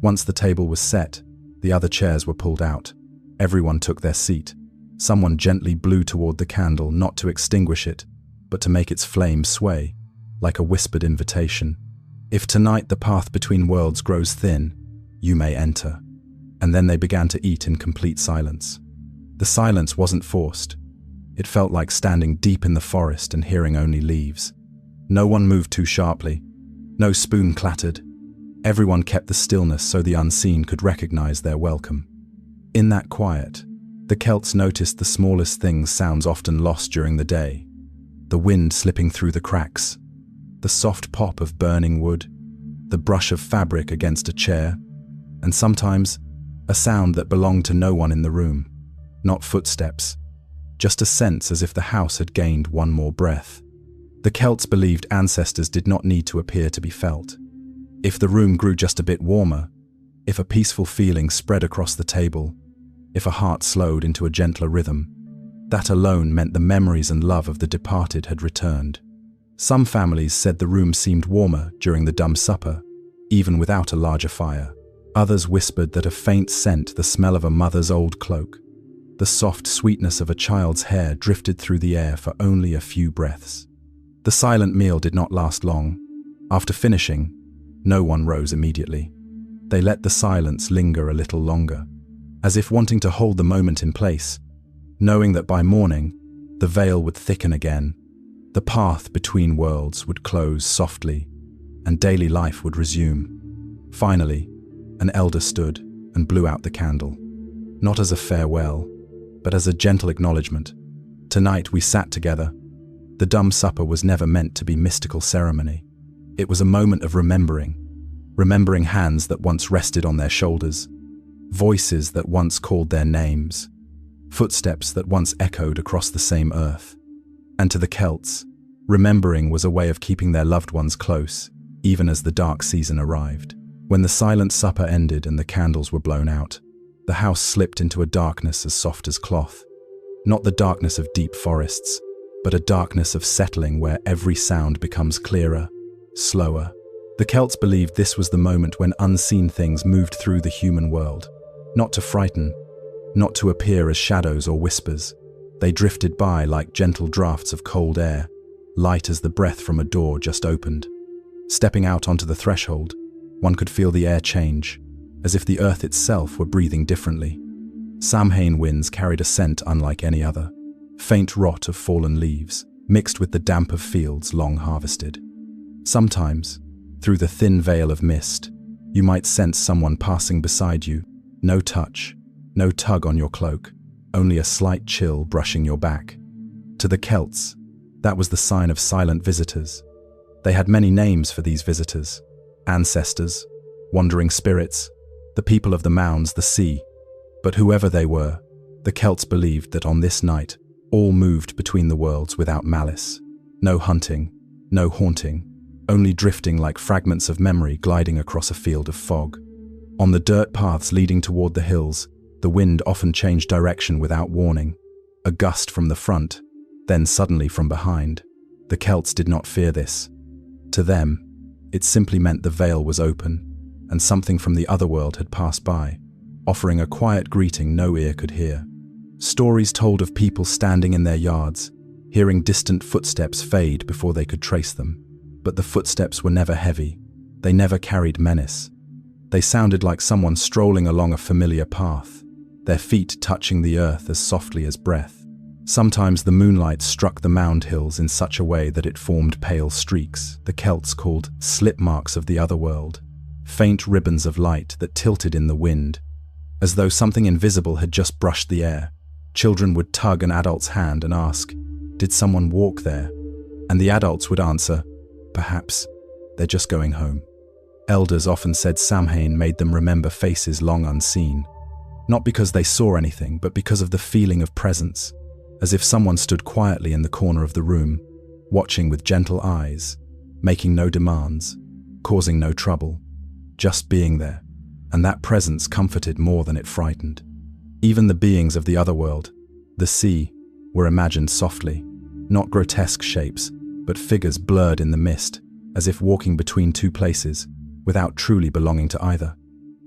Once the table was set, the other chairs were pulled out. Everyone took their seat. Someone gently blew toward the candle, not to extinguish it, but to make its flame sway, like a whispered invitation. If tonight the path between worlds grows thin, you may enter. And then they began to eat in complete silence. The silence wasn't forced. It felt like standing deep in the forest and hearing only leaves. No one moved too sharply. No spoon clattered. Everyone kept the stillness so the unseen could recognize their welcome. In that quiet, the Celts noticed the smallest things, sounds often lost during the day. The wind slipping through the cracks, the soft pop of burning wood, the brush of fabric against a chair, and sometimes a sound that belonged to no one in the room. Not footsteps, just a sense as if the house had gained one more breath. The Celts believed ancestors did not need to appear to be felt. If the room grew just a bit warmer, if a peaceful feeling spread across the table, if a heart slowed into a gentler rhythm, that alone meant the memories and love of the departed had returned. Some families said the room seemed warmer during the dumb supper, even without a larger fire. Others whispered that a faint scent, the smell of a mother's old cloak, the soft sweetness of a child's hair drifted through the air for only a few breaths. The silent meal did not last long. After finishing, no one rose immediately. They let the silence linger a little longer, as if wanting to hold the moment in place, knowing that by morning, the veil would thicken again, the path between worlds would close softly, and daily life would resume. Finally, an elder stood and blew out the candle, not as a farewell, but as a gentle acknowledgement. Tonight we sat together. The dumb supper was never meant to be mystical ceremony. It was a moment of remembering hands that once rested on their shoulders, voices that once called their names, footsteps that once echoed across the same earth. And to the Celts, remembering was a way of keeping their loved ones close, even as the dark season arrived. When the silent supper ended and the candles were blown out, the house slipped into a darkness as soft as cloth. Not the darkness of deep forests, but a darkness of settling where every sound becomes clearer, slower. The Celts believed this was the moment when unseen things moved through the human world, not to frighten, not to appear as shadows or whispers. They drifted by like gentle drafts of cold air, light as the breath from a door just opened. Stepping out onto the threshold, one could feel the air change, as if the earth itself were breathing differently. Samhain winds carried a scent unlike any other, faint rot of fallen leaves, mixed with the damp of fields long harvested. Sometimes, through the thin veil of mist, you might sense someone passing beside you, no touch, no tug on your cloak, only a slight chill brushing your back. To the Celts, that was the sign of silent visitors. They had many names for these visitors: ancestors, wandering spirits, the people of the mounds, the sea. But whoever they were, the Celts believed that on this night, all moved between the worlds without malice. No hunting, no haunting, only drifting like fragments of memory gliding across a field of fog. On the dirt paths leading toward the hills, the wind often changed direction without warning. A gust from the front, then suddenly from behind. The Celts did not fear this. To them, it simply meant the veil was open, and something from the otherworld had passed by, offering a quiet greeting no ear could hear. Stories told of people standing in their yards, hearing distant footsteps fade before they could trace them. But the footsteps were never heavy. They never carried menace. They sounded like someone strolling along a familiar path, their feet touching the earth as softly as breath. Sometimes the moonlight struck the mound hills in such a way that it formed pale streaks, the Celts called slip marks of the otherworld, faint ribbons of light that tilted in the wind. As though something invisible had just brushed the air, children would tug an adult's hand and ask, "Did someone walk there?" And the adults would answer, "Perhaps, they're just going home." Elders often said Samhain made them remember faces long unseen, not because they saw anything, but because of the feeling of presence, as if someone stood quietly in the corner of the room, watching with gentle eyes, making no demands, causing no trouble, just being there. And that presence comforted more than it frightened. Even the beings of the otherworld, the sea, were imagined softly, not grotesque shapes, but figures blurred in the mist, as if walking between two places, without truly belonging to either.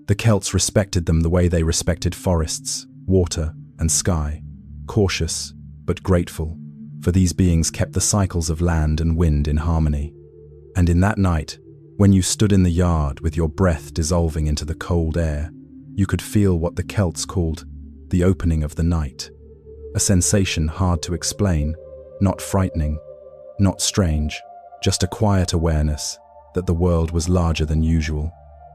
The Celts respected them the way they respected forests, water, and sky, cautious but grateful, for these beings kept the cycles of land and wind in harmony. And in that night, when you stood in the yard with your breath dissolving into the cold air, you could feel what the Celts called the opening of the night, a sensation hard to explain, not frightening, not strange, just a quiet awareness that the world was larger than usual,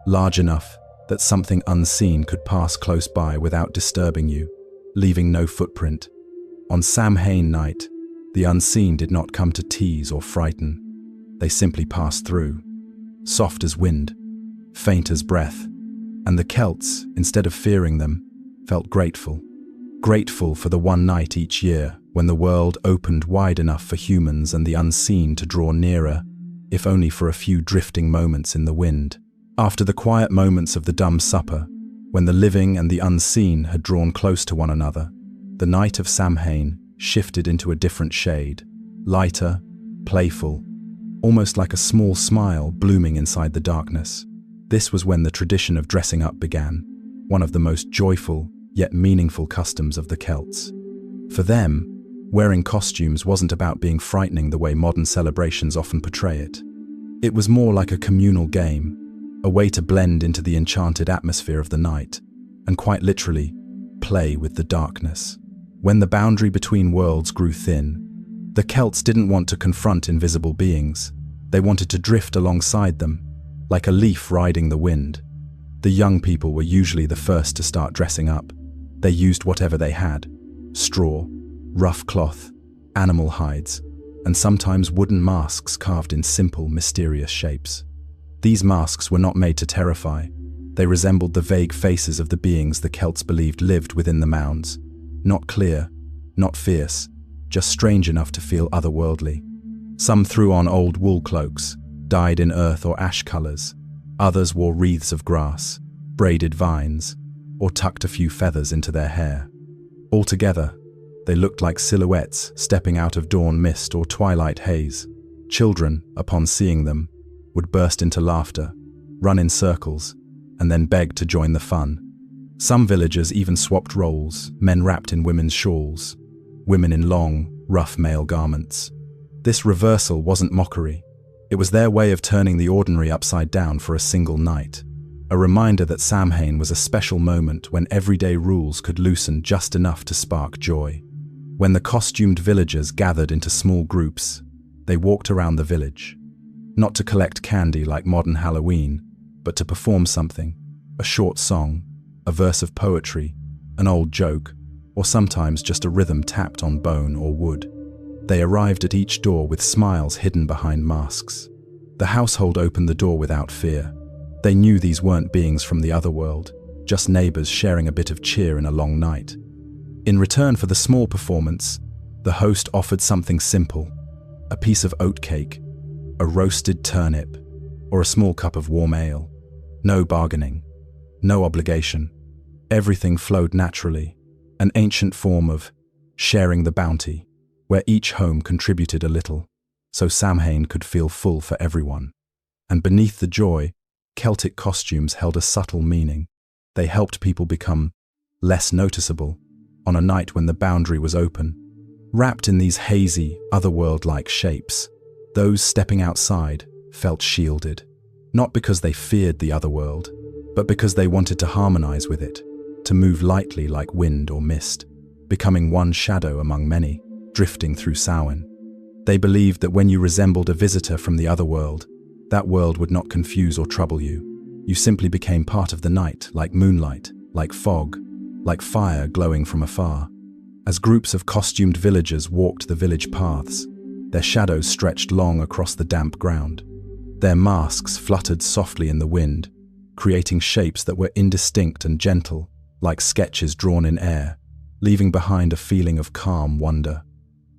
large enough that something unseen could pass close by without disturbing you, leaving no footprint. On Samhain night, the unseen did not come to tease or frighten. They simply passed through, soft as wind, faint as breath, and the Celts, instead of fearing them, felt grateful. Grateful for the one night each year when the world opened wide enough for humans and the unseen to draw nearer, if only for a few drifting moments in the wind. After the quiet moments of the dumb supper, when the living and the unseen had drawn close to one another, the night of Samhain shifted into a different shade, lighter, playful, almost like a small smile blooming inside the darkness. This was when the tradition of dressing up began, one of the most joyful yet meaningful customs of the Celts. For them, wearing costumes wasn't about being frightening the way modern celebrations often portray it. It was more like a communal game, a way to blend into the enchanted atmosphere of the night, and quite literally, play with the darkness. When the boundary between worlds grew thin, the Celts didn't want to confront invisible beings. They wanted to drift alongside them, like a leaf riding the wind. The young people were usually the first to start dressing up. They used whatever they had: straw, rough cloth, animal hides, and sometimes wooden masks carved in simple, mysterious shapes. These masks were not made to terrify. They resembled the vague faces of the beings the Celts believed lived within the mounds. Not clear, not fierce, just strange enough to feel otherworldly. Some threw on old wool cloaks, dyed in earth or ash colors. Others wore wreaths of grass, braided vines, or tucked a few feathers into their hair. Altogether, they looked like silhouettes stepping out of dawn mist or twilight haze. Children, upon seeing them, would burst into laughter, run in circles, and then beg to join the fun. Some villagers even swapped roles, men wrapped in women's shawls, women in long, rough male garments. This reversal wasn't mockery. It was their way of turning the ordinary upside down for a single night, a reminder that Samhain was a special moment when everyday rules could loosen just enough to spark joy. When the costumed villagers gathered into small groups, they walked around the village, not to collect candy like modern Halloween, but to perform something, a short song, a verse of poetry, an old joke, or sometimes just a rhythm tapped on bone or wood. They arrived at each door with smiles hidden behind masks. The household opened the door without fear. They knew these weren't beings from the otherworld, just neighbors sharing a bit of cheer in a long night. In return for the small performance, the host offered something simple, a piece of oatcake, a roasted turnip, or a small cup of warm ale. No bargaining, no obligation. Everything flowed naturally, an ancient form of sharing the bounty, where each home contributed a little, so Samhain could feel full for everyone. And beneath the joy, Celtic costumes held a subtle meaning. They helped people become less noticeable on a night when the boundary was open. Wrapped in these hazy, otherworld-like shapes, those stepping outside felt shielded, not because they feared the otherworld, but because they wanted to harmonize with it, to move lightly like wind or mist, becoming one shadow among many, drifting through Samhain. They believed that when you resembled a visitor from the otherworld, that world would not confuse or trouble you. You simply became part of the night, like moonlight, like fog, like fire glowing from afar. As groups of costumed villagers walked the village paths, their shadows stretched long across the damp ground. Their masks fluttered softly in the wind, creating shapes that were indistinct and gentle, like sketches drawn in air, leaving behind a feeling of calm wonder.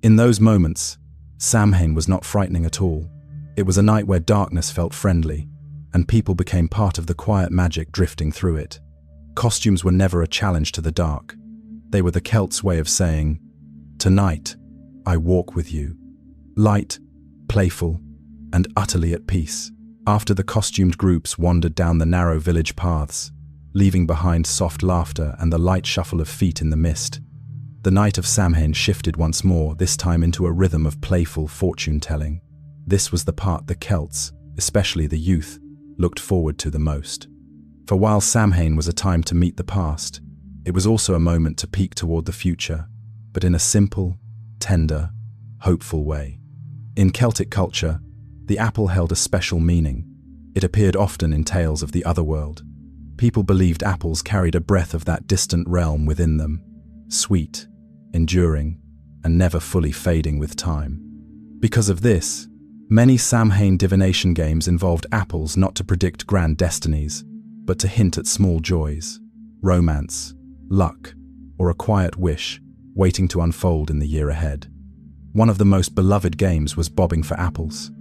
In those moments, Samhain was not frightening at all. It was a night where darkness felt friendly, and people became part of the quiet magic drifting through it. Costumes were never a challenge to the dark. They were the Celts' way of saying, "Tonight, I walk with you." Light, playful, and utterly at peace. After the costumed groups wandered down the narrow village paths, leaving behind soft laughter and the light shuffle of feet in the mist, the night of Samhain shifted once more, this time into a rhythm of playful fortune-telling. This was the part the Celts, especially the youth, looked forward to the most. For while Samhain was a time to meet the past, it was also a moment to peek toward the future, but in a simple, tender, hopeful way. In Celtic culture, the apple held a special meaning. It appeared often in tales of the otherworld. People believed apples carried a breath of that distant realm within them, sweet, enduring, and never fully fading with time. Because of this, many Samhain divination games involved apples not to predict grand destinies, but to hint at small joys, romance, luck, or a quiet wish waiting to unfold in the year ahead. One of the most beloved games was bobbing for apples.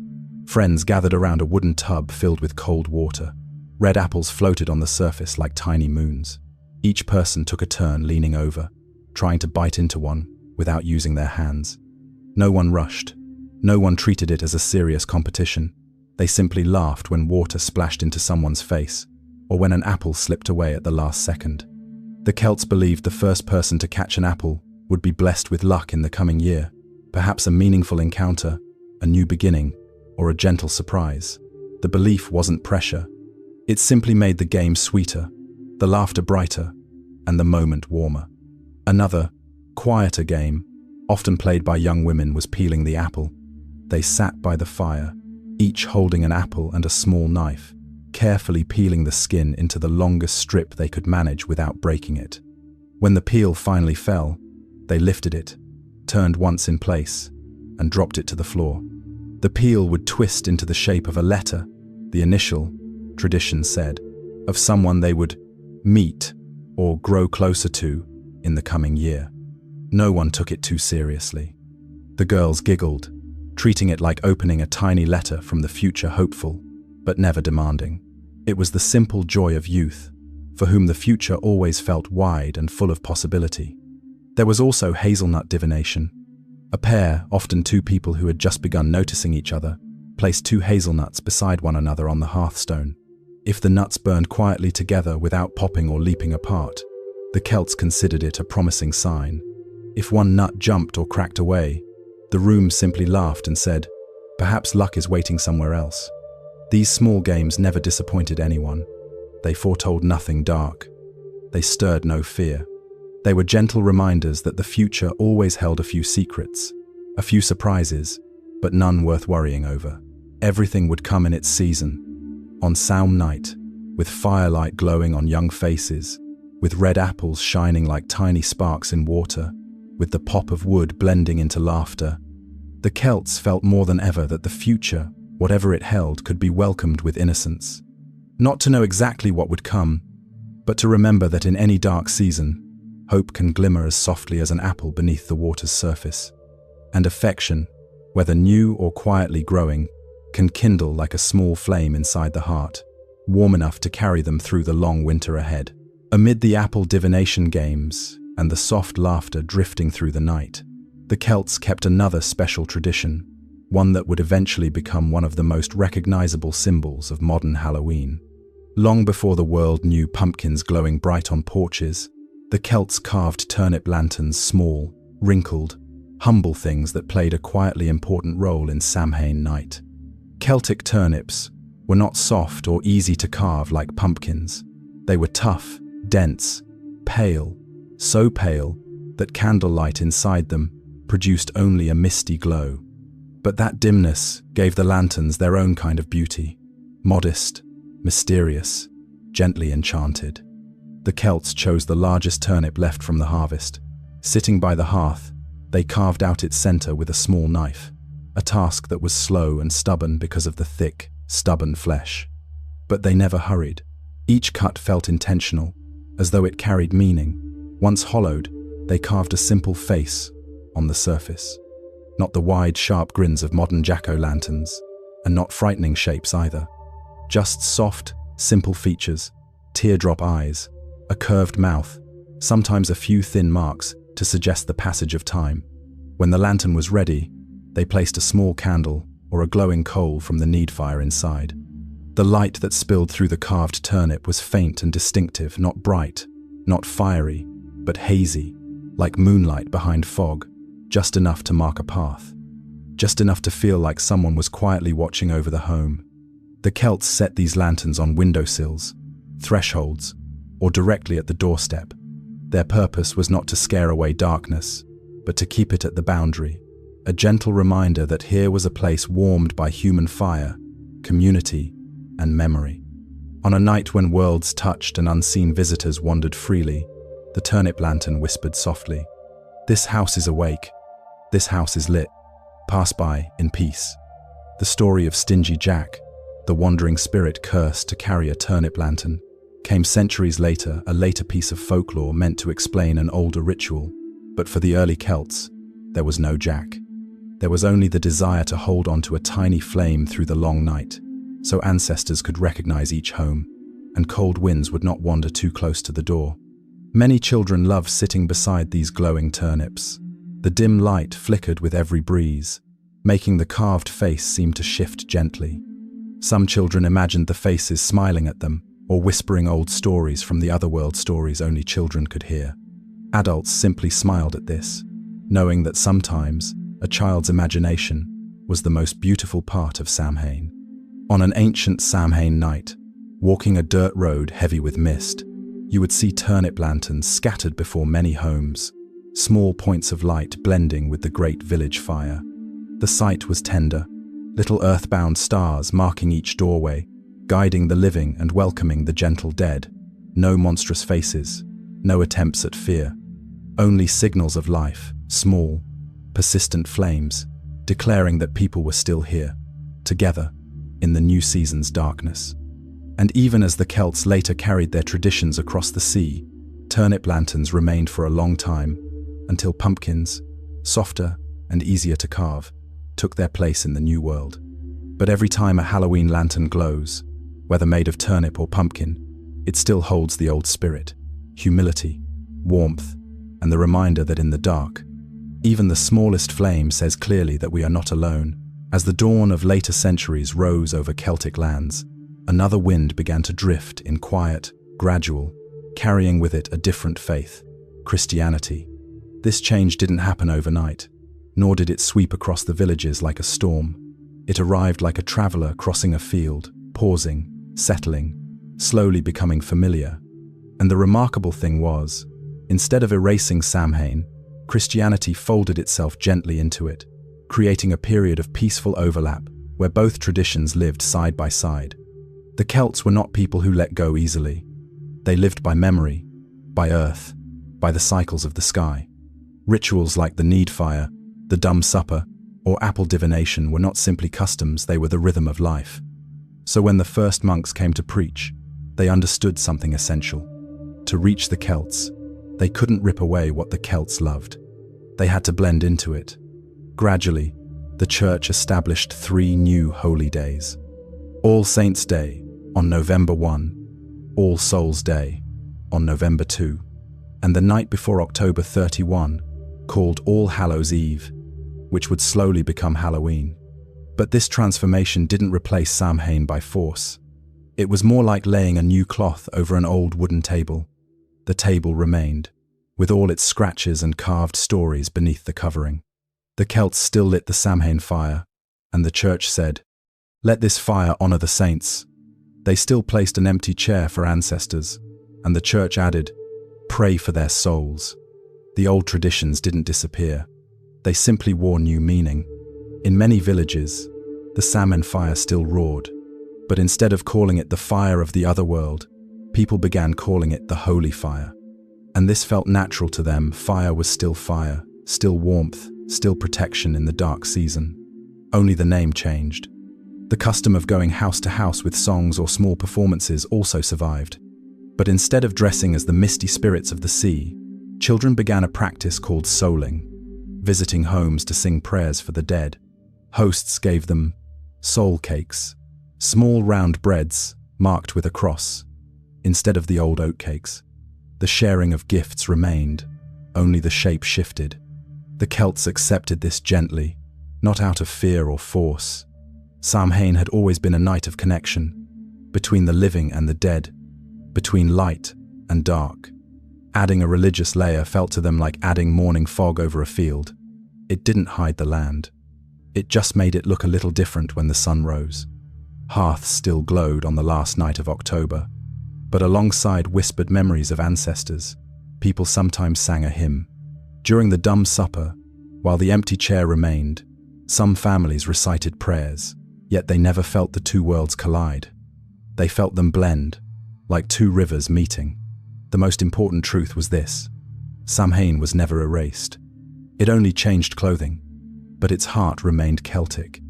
Friends gathered around a wooden tub filled with cold water. Red apples floated on the surface like tiny moons. Each person took a turn leaning over, trying to bite into one without using their hands. No one rushed. No one treated it as a serious competition. They simply laughed when water splashed into someone's face, or when an apple slipped away at the last second. The Celts believed the first person to catch an apple would be blessed with luck in the coming year, perhaps a meaningful encounter, a new beginning, or a gentle surprise. The belief wasn't pressure. It simply made the game sweeter, the laughter brighter, and the moment warmer. Another, quieter game, often played by young women, was peeling the apple. They sat by the fire, each holding an apple and a small knife, carefully peeling the skin into the longest strip they could manage without breaking it. When the peel finally fell, they lifted it, turned once in place, and dropped it to the floor. The peel would twist into the shape of a letter, the initial, tradition said, of someone they would meet or grow closer to in the coming year. No one took it too seriously. The girls giggled, treating it like opening a tiny letter from the future, hopeful, but never demanding. It was the simple joy of youth, for whom the future always felt wide and full of possibility. There was also hazelnut divination. A pair, often two people who had just begun noticing each other, placed two hazelnuts beside one another on the hearthstone. If the nuts burned quietly together without popping or leaping apart, the Celts considered it a promising sign. If one nut jumped or cracked away, the room simply laughed and said, "Perhaps luck is waiting somewhere else." These small games never disappointed anyone. They foretold nothing dark. They stirred no fear. They were gentle reminders that the future always held a few secrets, a few surprises, but none worth worrying over. Everything would come in its season. On Samhain night, with firelight glowing on young faces, with red apples shining like tiny sparks in water, with the pop of wood blending into laughter, the Celts felt more than ever that the future, whatever it held, could be welcomed with innocence. Not to know exactly what would come, but to remember that in any dark season, hope can glimmer as softly as an apple beneath the water's surface. And affection, whether new or quietly growing, can kindle like a small flame inside the heart, warm enough to carry them through the long winter ahead. Amid the apple divination games and the soft laughter drifting through the night, the Celts kept another special tradition, one that would eventually become one of the most recognizable symbols of modern Halloween. Long before the world knew pumpkins glowing bright on porches, the Celts carved turnip lanterns, small, wrinkled, humble things that played a quietly important role in Samhain night. Celtic turnips were not soft or easy to carve like pumpkins. They were tough, dense, pale, so pale that candlelight inside them produced only a misty glow. But that dimness gave the lanterns their own kind of beauty, modest, mysterious, gently enchanted. The Celts chose the largest turnip left from the harvest. Sitting by the hearth, they carved out its center with a small knife, a task that was slow and stubborn because of the thick, stubborn flesh. But they never hurried. Each cut felt intentional, as though it carried meaning. Once hollowed, they carved a simple face on the surface. Not the wide, sharp grins of modern jack-o'-lanterns, and not frightening shapes either. Just soft, simple features, teardrop eyes, a curved mouth, sometimes a few thin marks to suggest the passage of time. When the lantern was ready, they placed a small candle or a glowing coal from the need fire inside. The light that spilled through the carved turnip was faint and distinctive, not bright, not fiery, but hazy, like moonlight behind fog, just enough to mark a path, just enough to feel like someone was quietly watching over the home. The Celts set these lanterns on windowsills, thresholds, or directly at the doorstep. Their purpose was not to scare away darkness, but to keep it at the boundary, a gentle reminder that here was a place warmed by human fire, community, and memory. On a night when worlds touched and unseen visitors wandered freely, the turnip lantern whispered softly, "This house is awake. This house is lit. Pass by in peace." The story of Stingy Jack, the wandering spirit cursed to carry a turnip lantern, came centuries later, a later piece of folklore meant to explain an older ritual. But for the early Celts, there was no Jack. There was only the desire to hold on to a tiny flame through the long night, so ancestors could recognize each home, and cold winds would not wander too close to the door. Many children loved sitting beside these glowing turnips. The dim light flickered with every breeze, making the carved face seem to shift gently. Some children imagined the faces smiling at them, or whispering old stories from the Otherworld, stories only children could hear. Adults simply smiled at this, knowing that sometimes a child's imagination was the most beautiful part of Samhain. On an ancient Samhain night, walking a dirt road heavy with mist, you would see turnip lanterns scattered before many homes, small points of light blending with the great village fire. The sight was tender, little earthbound stars marking each doorway, guiding the living and welcoming the gentle dead. No monstrous faces, no attempts at fear, only signals of life, small, persistent flames, declaring that people were still here, together, in the new season's darkness. And even as the Celts later carried their traditions across the sea, turnip lanterns remained for a long time, until pumpkins, softer and easier to carve, took their place in the new world. But every time a Halloween lantern glows, whether made of turnip or pumpkin, it still holds the old spirit, humility, warmth, and the reminder that in the dark, even the smallest flame says clearly that we are not alone. As the dawn of later centuries rose over Celtic lands, another wind began to drift in quiet, gradual, carrying with it a different faith, Christianity. This change didn't happen overnight, nor did it sweep across the villages like a storm. It arrived like a traveler crossing a field, pausing, settling, slowly becoming familiar. And the remarkable thing was, Instead of erasing Samhain, Christianity folded itself gently into it, creating a period of peaceful overlap where both traditions lived side by side. The Celts were not people who let go easily. They lived by memory, by earth, by the cycles of the sky. Rituals like the need fire, the dumb supper, or apple divination were not simply customs, they were the rhythm of life. So when the first monks came to preach, they understood something essential. To reach the Celts, they couldn't rip away what the Celts loved. They had to blend into it. Gradually, the Church established 3 new holy days. All Saints' Day, on November 1, All Souls' Day, on November 2, and the night before October 31, called All Hallows' Eve, which would slowly become Halloween. But this transformation didn't replace Samhain by force. It was more like laying a new cloth over an old wooden table. The table remained, with all its scratches and carved stories beneath the covering. The Celts still lit the Samhain fire, and the Church said, "Let this fire honor the saints." They still placed an empty chair for ancestors, and the Church added, "Pray for their souls." The old traditions didn't disappear. They simply wore new meaning. In many villages, the Samhain fire still roared, but instead of calling it the fire of the Otherworld, people began calling it the holy fire. And this felt natural to them. Fire was still fire, still warmth, still protection in the dark season. Only the name changed. The custom of going house to house with songs or small performances also survived. But instead of dressing as the misty spirits of the sea, children began a practice called souling, visiting homes to sing prayers for the dead. Hosts gave them soul cakes, small round breads marked with a cross, instead of the old oatcakes. The sharing of gifts remained, only the shape shifted. The Celts accepted this gently, not out of fear or force. Samhain had always been a night of connection, between the living and the dead, between light and dark. Adding a religious layer felt to them like adding morning fog over a field. It didn't hide the land. It just made it look a little different when the sun rose. Hearths still glowed on the last night of October, but alongside whispered memories of ancestors, people sometimes sang a hymn. During the dumb supper, while the empty chair remained, some families recited prayers, yet they never felt the two worlds collide. They felt them blend, like two rivers meeting. The most important truth was this: Samhain was never erased. It only changed clothing, but its heart remained Celtic,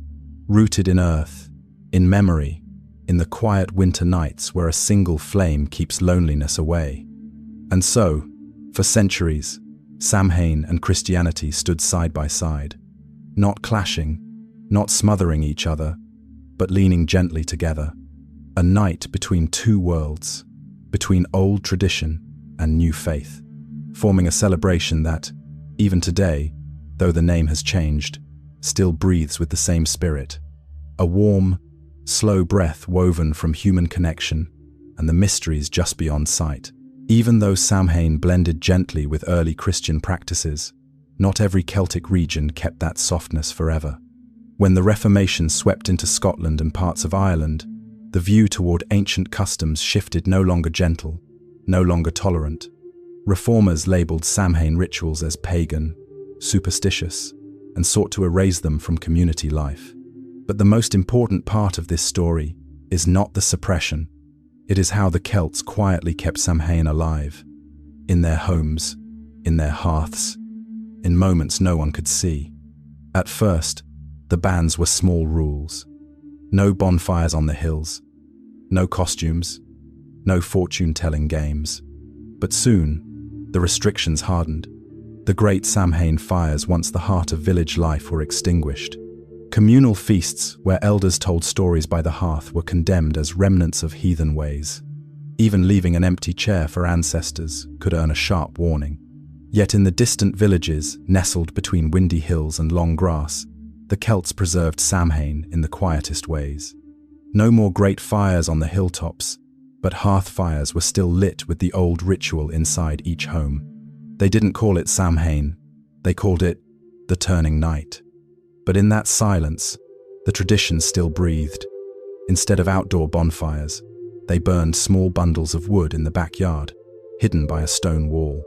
rooted in earth, in memory, in the quiet winter nights where a single flame keeps loneliness away. And so, for centuries, Samhain and Christianity stood side by side, not clashing, not smothering each other, but leaning gently together. A night between two worlds, between old tradition and new faith, forming a celebration that, even today, though the name has changed, still breathes with the same spirit. A warm, slow breath woven from human connection and the mysteries just beyond sight. Even though Samhain blended gently with early Christian practices, not every Celtic region kept that softness forever. When the Reformation swept into Scotland and parts of Ireland, the view toward ancient customs shifted, no longer gentle, no longer tolerant. Reformers labeled Samhain rituals as pagan, superstitious, and sought to erase them from community life. But the most important part of this story is not the suppression. It is how the Celts quietly kept Samhain alive, in their homes, in their hearths, in moments no one could see. At first, the bans were small rules. No bonfires on the hills, no costumes, no fortune-telling games. But soon, the restrictions hardened. The great Samhain fires, once the heart of village life, were extinguished. Communal feasts, where elders told stories by the hearth, were condemned as remnants of heathen ways. Even leaving an empty chair for ancestors could earn a sharp warning. Yet in the distant villages, nestled between windy hills and long grass, the Celts preserved Samhain in the quietest ways. No more great fires on the hilltops, but hearth fires were still lit with the old ritual inside each home. They didn't call it Samhain, they called it the turning night. But in that silence, the tradition still breathed. Instead of outdoor bonfires, they burned small bundles of wood in the backyard, hidden by a stone wall.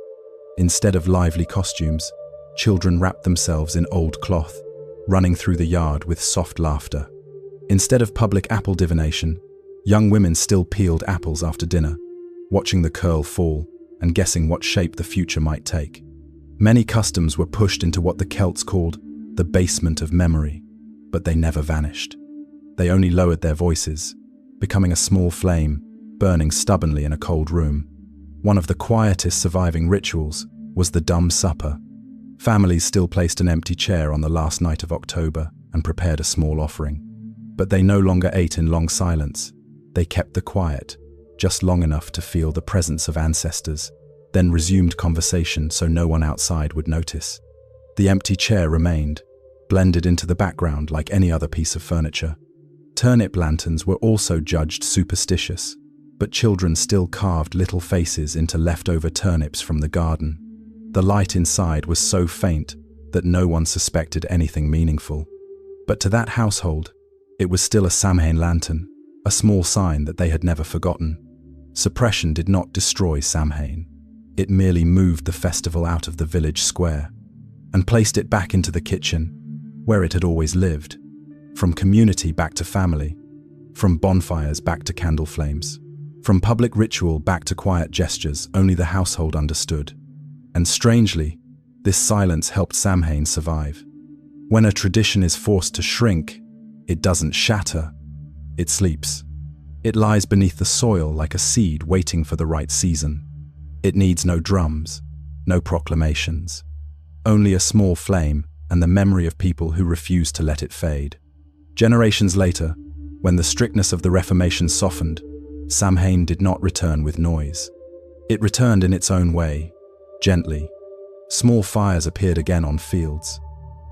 Instead of lively costumes, children wrapped themselves in old cloth, running through the yard with soft laughter. Instead of public apple divination, young women still peeled apples after dinner, watching the curl fall and guessing what shape the future might take. Many customs were pushed into what the Celts called the basement of memory, but they never vanished. They only lowered their voices, becoming a small flame, burning stubbornly in a cold room. One of the quietest surviving rituals was the dumb supper. Families still placed an empty chair on the last night of October and prepared a small offering. But they no longer ate in long silence. They kept the quiet, just long enough to feel the presence of ancestors, then resumed conversation so no one outside would notice. The empty chair remained, blended into the background like any other piece of furniture. Turnip lanterns were also judged superstitious, but children still carved little faces into leftover turnips from the garden. The light inside was so faint that no one suspected anything meaningful. But to that household, it was still a Samhain lantern, a small sign that they had never forgotten. Suppression did not destroy Samhain. It merely moved the festival out of the village square and placed it back into the kitchen, where it had always lived. From community back to family, from bonfires back to candle flames, from public ritual back to quiet gestures only the household understood. And strangely, this silence helped Samhain survive. When a tradition is forced to shrink, it doesn't shatter, it sleeps. It lies beneath the soil like a seed waiting for the right season. It needs no drums, no proclamations, only a small flame and the memory of people who refused to let it fade. Generations later, when the strictness of the Reformation softened, Samhain did not return with noise. It returned in its own way, gently. Small fires appeared again on fields.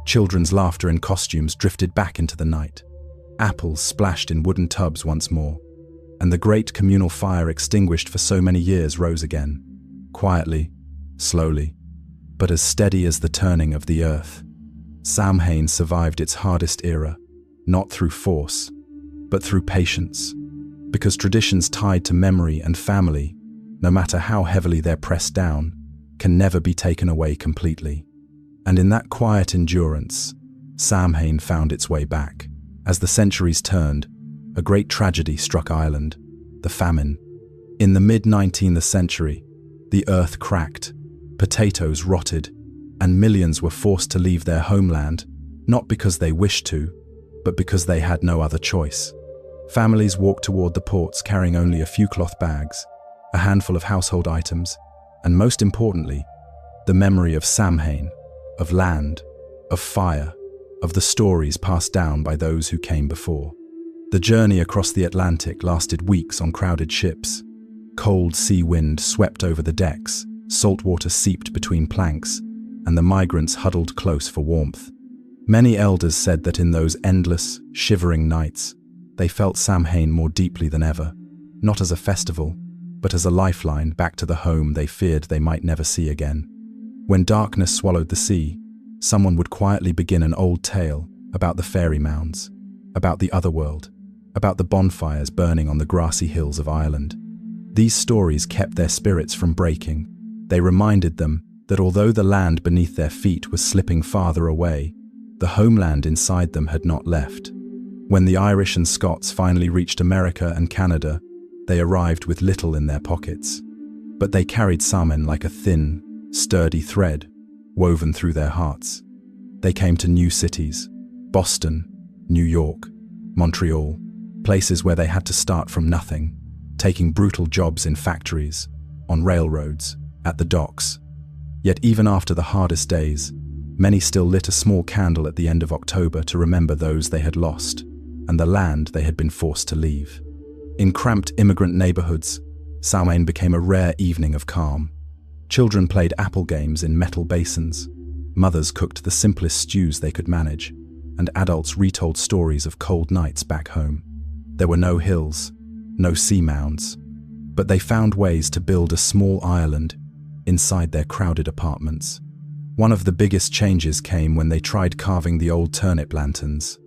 Children's laughter in costumes drifted back into the night. Apples splashed in wooden tubs once more, and the great communal fire extinguished for so many years rose again, quietly, slowly, but as steady as the turning of the earth. Samhain survived its hardest era, not through force, but through patience, because traditions tied to memory and family, no matter how heavily they're pressed down, can never be taken away completely. And in that quiet endurance, Samhain found its way back. As the centuries turned, a great tragedy struck Ireland, the famine. In the mid-19th century, the earth cracked, potatoes rotted, and millions were forced to leave their homeland, not because they wished to, but because they had no other choice. Families walked toward the ports carrying only a few cloth bags, a handful of household items, and most importantly, the memory of Samhain, of land, of fire, of the stories passed down by those who came before. The journey across the Atlantic lasted weeks on crowded ships. Cold sea wind swept over the decks, salt water seeped between planks, and the migrants huddled close for warmth. Many elders said that in those endless, shivering nights, they felt Samhain more deeply than ever, not as a festival, but as a lifeline back to the home they feared they might never see again. When darkness swallowed the sea, someone would quietly begin an old tale about the fairy mounds, about the Otherworld, about the bonfires burning on the grassy hills of Ireland. These stories kept their spirits from breaking. They reminded them that although the land beneath their feet was slipping farther away, the homeland inside them had not left. When the Irish and Scots finally reached America and Canada, they arrived with little in their pockets. But they carried Samhain like a thin, sturdy thread woven through their hearts. They came to new cities, Boston, New York, Montreal, places where they had to start from nothing, taking brutal jobs in factories, on railroads, at the docks. Yet even after the hardest days, many still lit a small candle at the end of October to remember those they had lost and the land they had been forced to leave. In cramped immigrant neighborhoods, Samhain became a rare evening of calm. Children played apple games in metal basins, mothers cooked the simplest stews they could manage, and adults retold stories of cold nights back home. There were no hills, no sea mounds, but they found ways to build a small Ireland inside their crowded apartments. One of the biggest changes came when they tried carving the old turnip lanterns.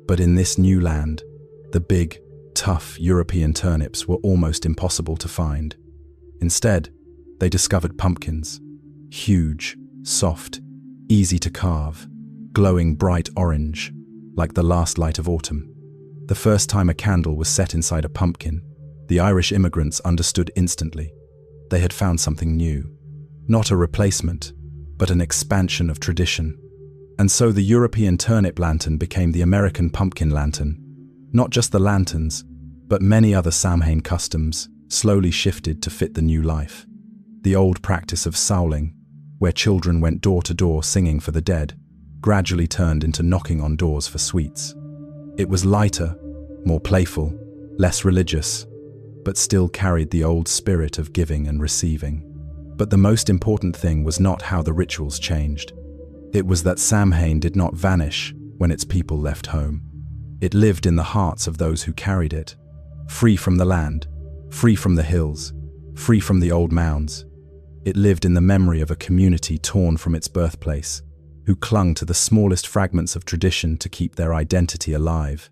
But in this new land, the big, tough European turnips were almost impossible to find. Instead, they discovered pumpkins, Huge, soft, easy to carve, glowing bright orange, like the last light of autumn. The first time a candle was set inside a pumpkin, the Irish immigrants understood instantly. They had found something new. Not a replacement, but an expansion of tradition. And so the European turnip lantern became the American pumpkin lantern. Not just the lanterns, but many other Samhain customs slowly shifted to fit the new life. The old practice of souling, where children went door to door singing for the dead, gradually turned into knocking on doors for sweets. It was lighter, more playful, less religious, but still carried the old spirit of giving and receiving. But the most important thing was not how the rituals changed. It was that Samhain did not vanish when its people left home. It lived in the hearts of those who carried it, free from the land, free from the hills, free from the old mounds. It lived in the memory of a community torn from its birthplace, who clung to the smallest fragments of tradition to keep their identity alive.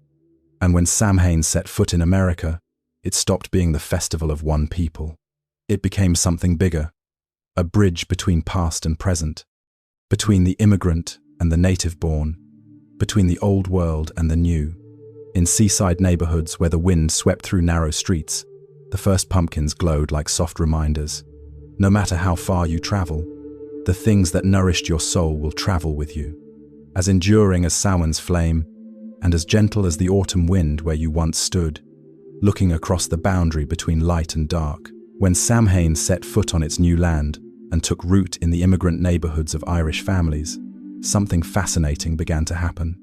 And when Samhain set foot in America, it stopped being the festival of one people. It became something bigger, a bridge between past and present, between the immigrant and the native-born, between the old world and the new. In seaside neighborhoods where the wind swept through narrow streets, the first pumpkins glowed like soft reminders. No matter how far you travel, the things that nourished your soul will travel with you, as enduring as Samhain's flame, and as gentle as the autumn wind where you once stood, looking across the boundary between light and dark. When Samhain set foot on its new land and took root in the immigrant neighborhoods of Irish families, something fascinating began to happen.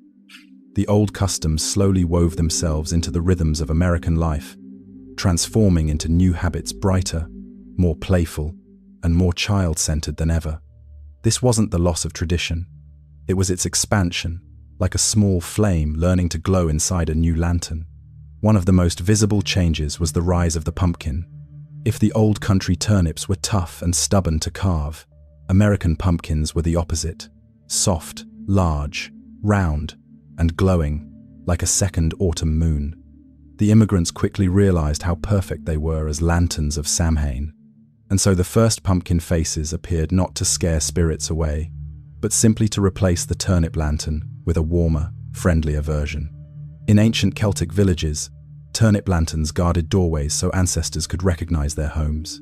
The old customs slowly wove themselves into the rhythms of American life, transforming into new habits brighter, more playful, and more child-centered than ever. This wasn't the loss of tradition. It was its expansion, like a small flame learning to glow inside a new lantern. One of the most visible changes was the rise of the pumpkin. If the old country turnips were tough and stubborn to carve, American pumpkins were the opposite: soft, large, round, and glowing, like a second autumn moon. The immigrants quickly realized how perfect they were as lanterns of Samhain. And so the first pumpkin faces appeared not to scare spirits away, but simply to replace the turnip lantern with a warmer, friendlier version. In ancient Celtic villages, turnip lanterns guarded doorways so ancestors could recognize their homes.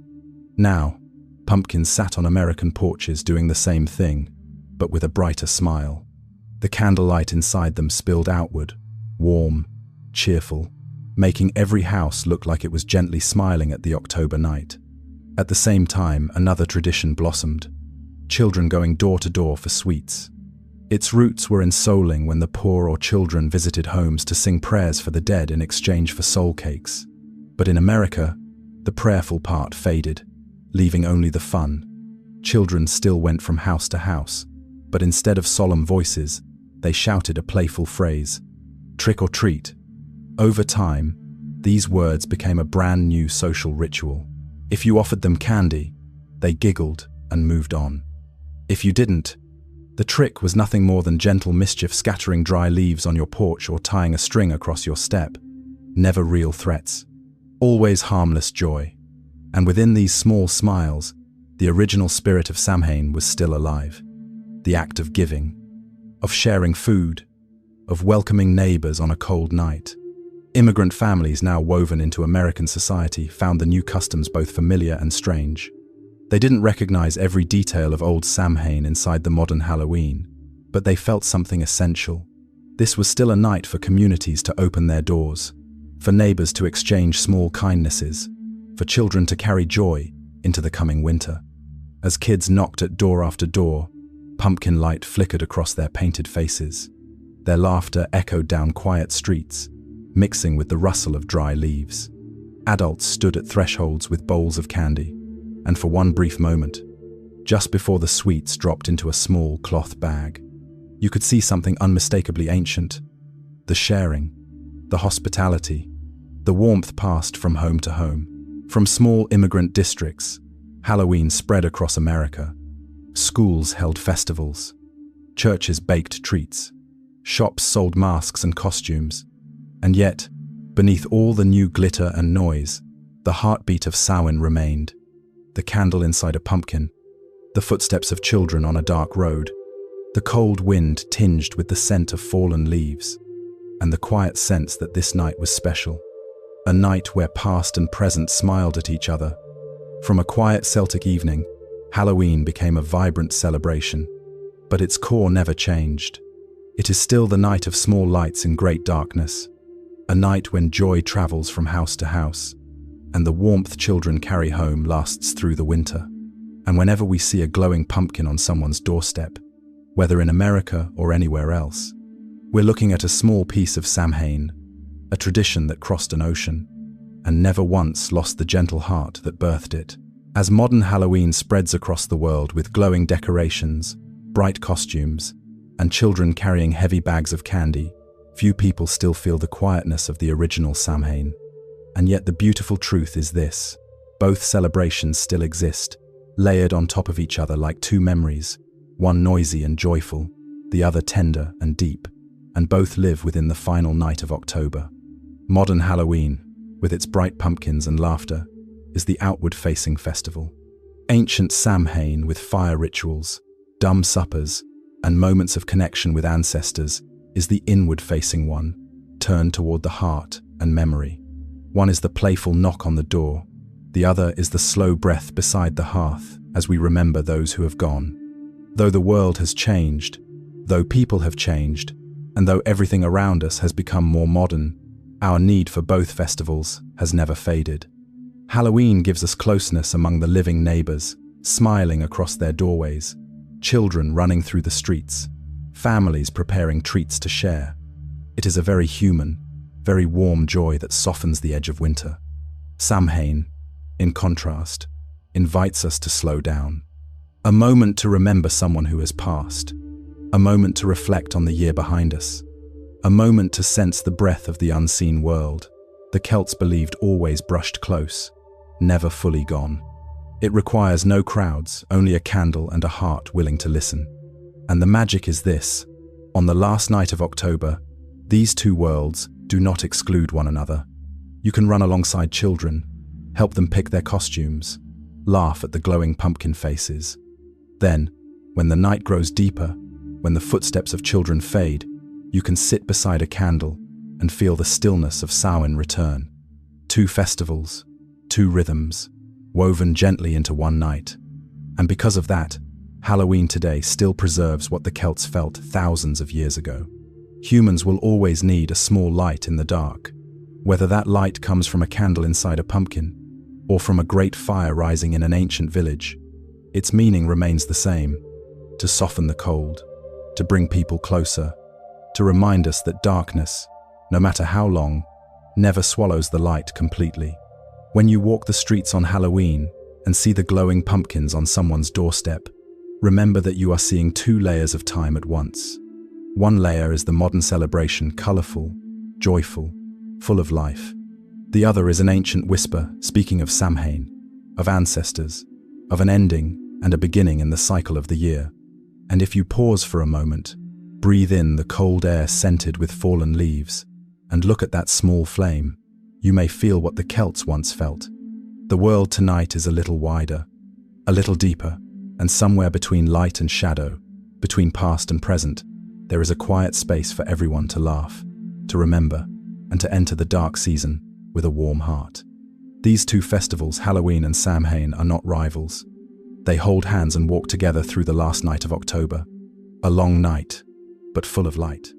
Now, pumpkins sat on American porches doing the same thing, but with a brighter smile. The candlelight inside them spilled outward, warm, cheerful, making every house look like it was gently smiling at the October night. At the same time, another tradition blossomed: children going door to door for sweets. Its roots were in souling, when the poor or children visited homes to sing prayers for the dead in exchange for soul cakes. But in America, the prayerful part faded, leaving only the fun. Children still went from house to house, but instead of solemn voices, they shouted a playful phrase: trick or treat. Over time, these words became a brand new social ritual. If you offered them candy, they giggled and moved on. If you didn't, the trick was nothing more than gentle mischief, scattering dry leaves on your porch or tying a string across your step. Never real threats, always harmless joy. And within these small smiles, the original spirit of Samhain was still alive. The act of giving, of sharing food, of welcoming neighbors on a cold night. Immigrant families, now woven into American society, found the new customs both familiar and strange. They didn't recognize every detail of old Samhain inside the modern Halloween, but they felt something essential. This was still a night for communities to open their doors, for neighbors to exchange small kindnesses, for children to carry joy into the coming winter. As kids knocked at door after door, pumpkin light flickered across their painted faces. Their laughter echoed down quiet streets, mixing with the rustle of dry leaves. Adults stood at thresholds with bowls of candy, and for one brief moment, just before the sweets dropped into a small cloth bag, you could see something unmistakably ancient. The sharing, the hospitality, the warmth passed from home to home. From small immigrant districts, Halloween spread across America. Schools held festivals, churches baked treats, shops sold masks and costumes. And yet, beneath all the new glitter and noise, the heartbeat of Samhain remained. The candle inside a pumpkin, the footsteps of children on a dark road, the cold wind tinged with the scent of fallen leaves, and the quiet sense that this night was special, a night where past and present smiled at each other. From a quiet Celtic evening, Halloween became a vibrant celebration, but its core never changed. It is still the night of small lights in great darkness, a night when joy travels from house to house, and the warmth children carry home lasts through the winter. And whenever we see a glowing pumpkin on someone's doorstep, whether in America or anywhere else, we're looking at a small piece of Samhain, a tradition that crossed an ocean, and never once lost the gentle heart that birthed it. As modern Halloween spreads across the world with glowing decorations, bright costumes, and children carrying heavy bags of candy, few people still feel the quietness of the original Samhain. And yet the beautiful truth is this: both celebrations still exist, layered on top of each other like two memories, one noisy and joyful, the other tender and deep, and both live within the final night of October. Modern Halloween, with its bright pumpkins and laughter, is the outward-facing festival. Ancient Samhain, with fire rituals, dumb suppers, and moments of connection with ancestors, is the inward-facing one, turned toward the heart and memory. One is the playful knock on the door, the other is the slow breath beside the hearth as we remember those who have gone. Though the world has changed, though people have changed, and though everything around us has become more modern, our need for both festivals has never faded. Halloween gives us closeness among the living neighbors, smiling across their doorways, children running through the streets, families preparing treats to share. It is a very human, very warm joy that softens the edge of winter. Samhain, in contrast, invites us to slow down. A moment to remember someone who has passed. A moment to reflect on the year behind us. A moment to sense the breath of the unseen world. The Celts believed always brushed close, never fully gone. It requires no crowds, only a candle and a heart willing to listen. And the magic is this: on the last night of October, these two worlds do not exclude one another. You can run alongside children, help them pick their costumes, laugh at the glowing pumpkin faces. Then, when the night grows deeper, when the footsteps of children fade, you can sit beside a candle and feel the stillness of Samhain return. Two festivals, two rhythms, woven gently into one night. And because of that, Halloween today still preserves what the Celts felt thousands of years ago. Humans will always need a small light in the dark, whether that light comes from a candle inside a pumpkin or from a great fire rising in an ancient village. Its meaning remains the same: to soften the cold, to bring people closer, to remind us that darkness, no matter how long, never swallows the light completely. When you walk the streets on Halloween and see the glowing pumpkins on someone's doorstep, remember that you are seeing two layers of time at once. One layer is the modern celebration, colorful, joyful, full of life. The other is an ancient whisper speaking of Samhain, of ancestors, of an ending and a beginning in the cycle of the year. And if you pause for a moment, breathe in the cold air scented with fallen leaves, and look at that small flame, you may feel what the Celts once felt. The world tonight is a little wider, a little deeper, and somewhere between light and shadow, between past and present, there is a quiet space for everyone to laugh, to remember, and to enter the dark season with a warm heart. These two festivals, Halloween and Samhain, are not rivals. They hold hands and walk together through the last night of October. A long night, but full of light.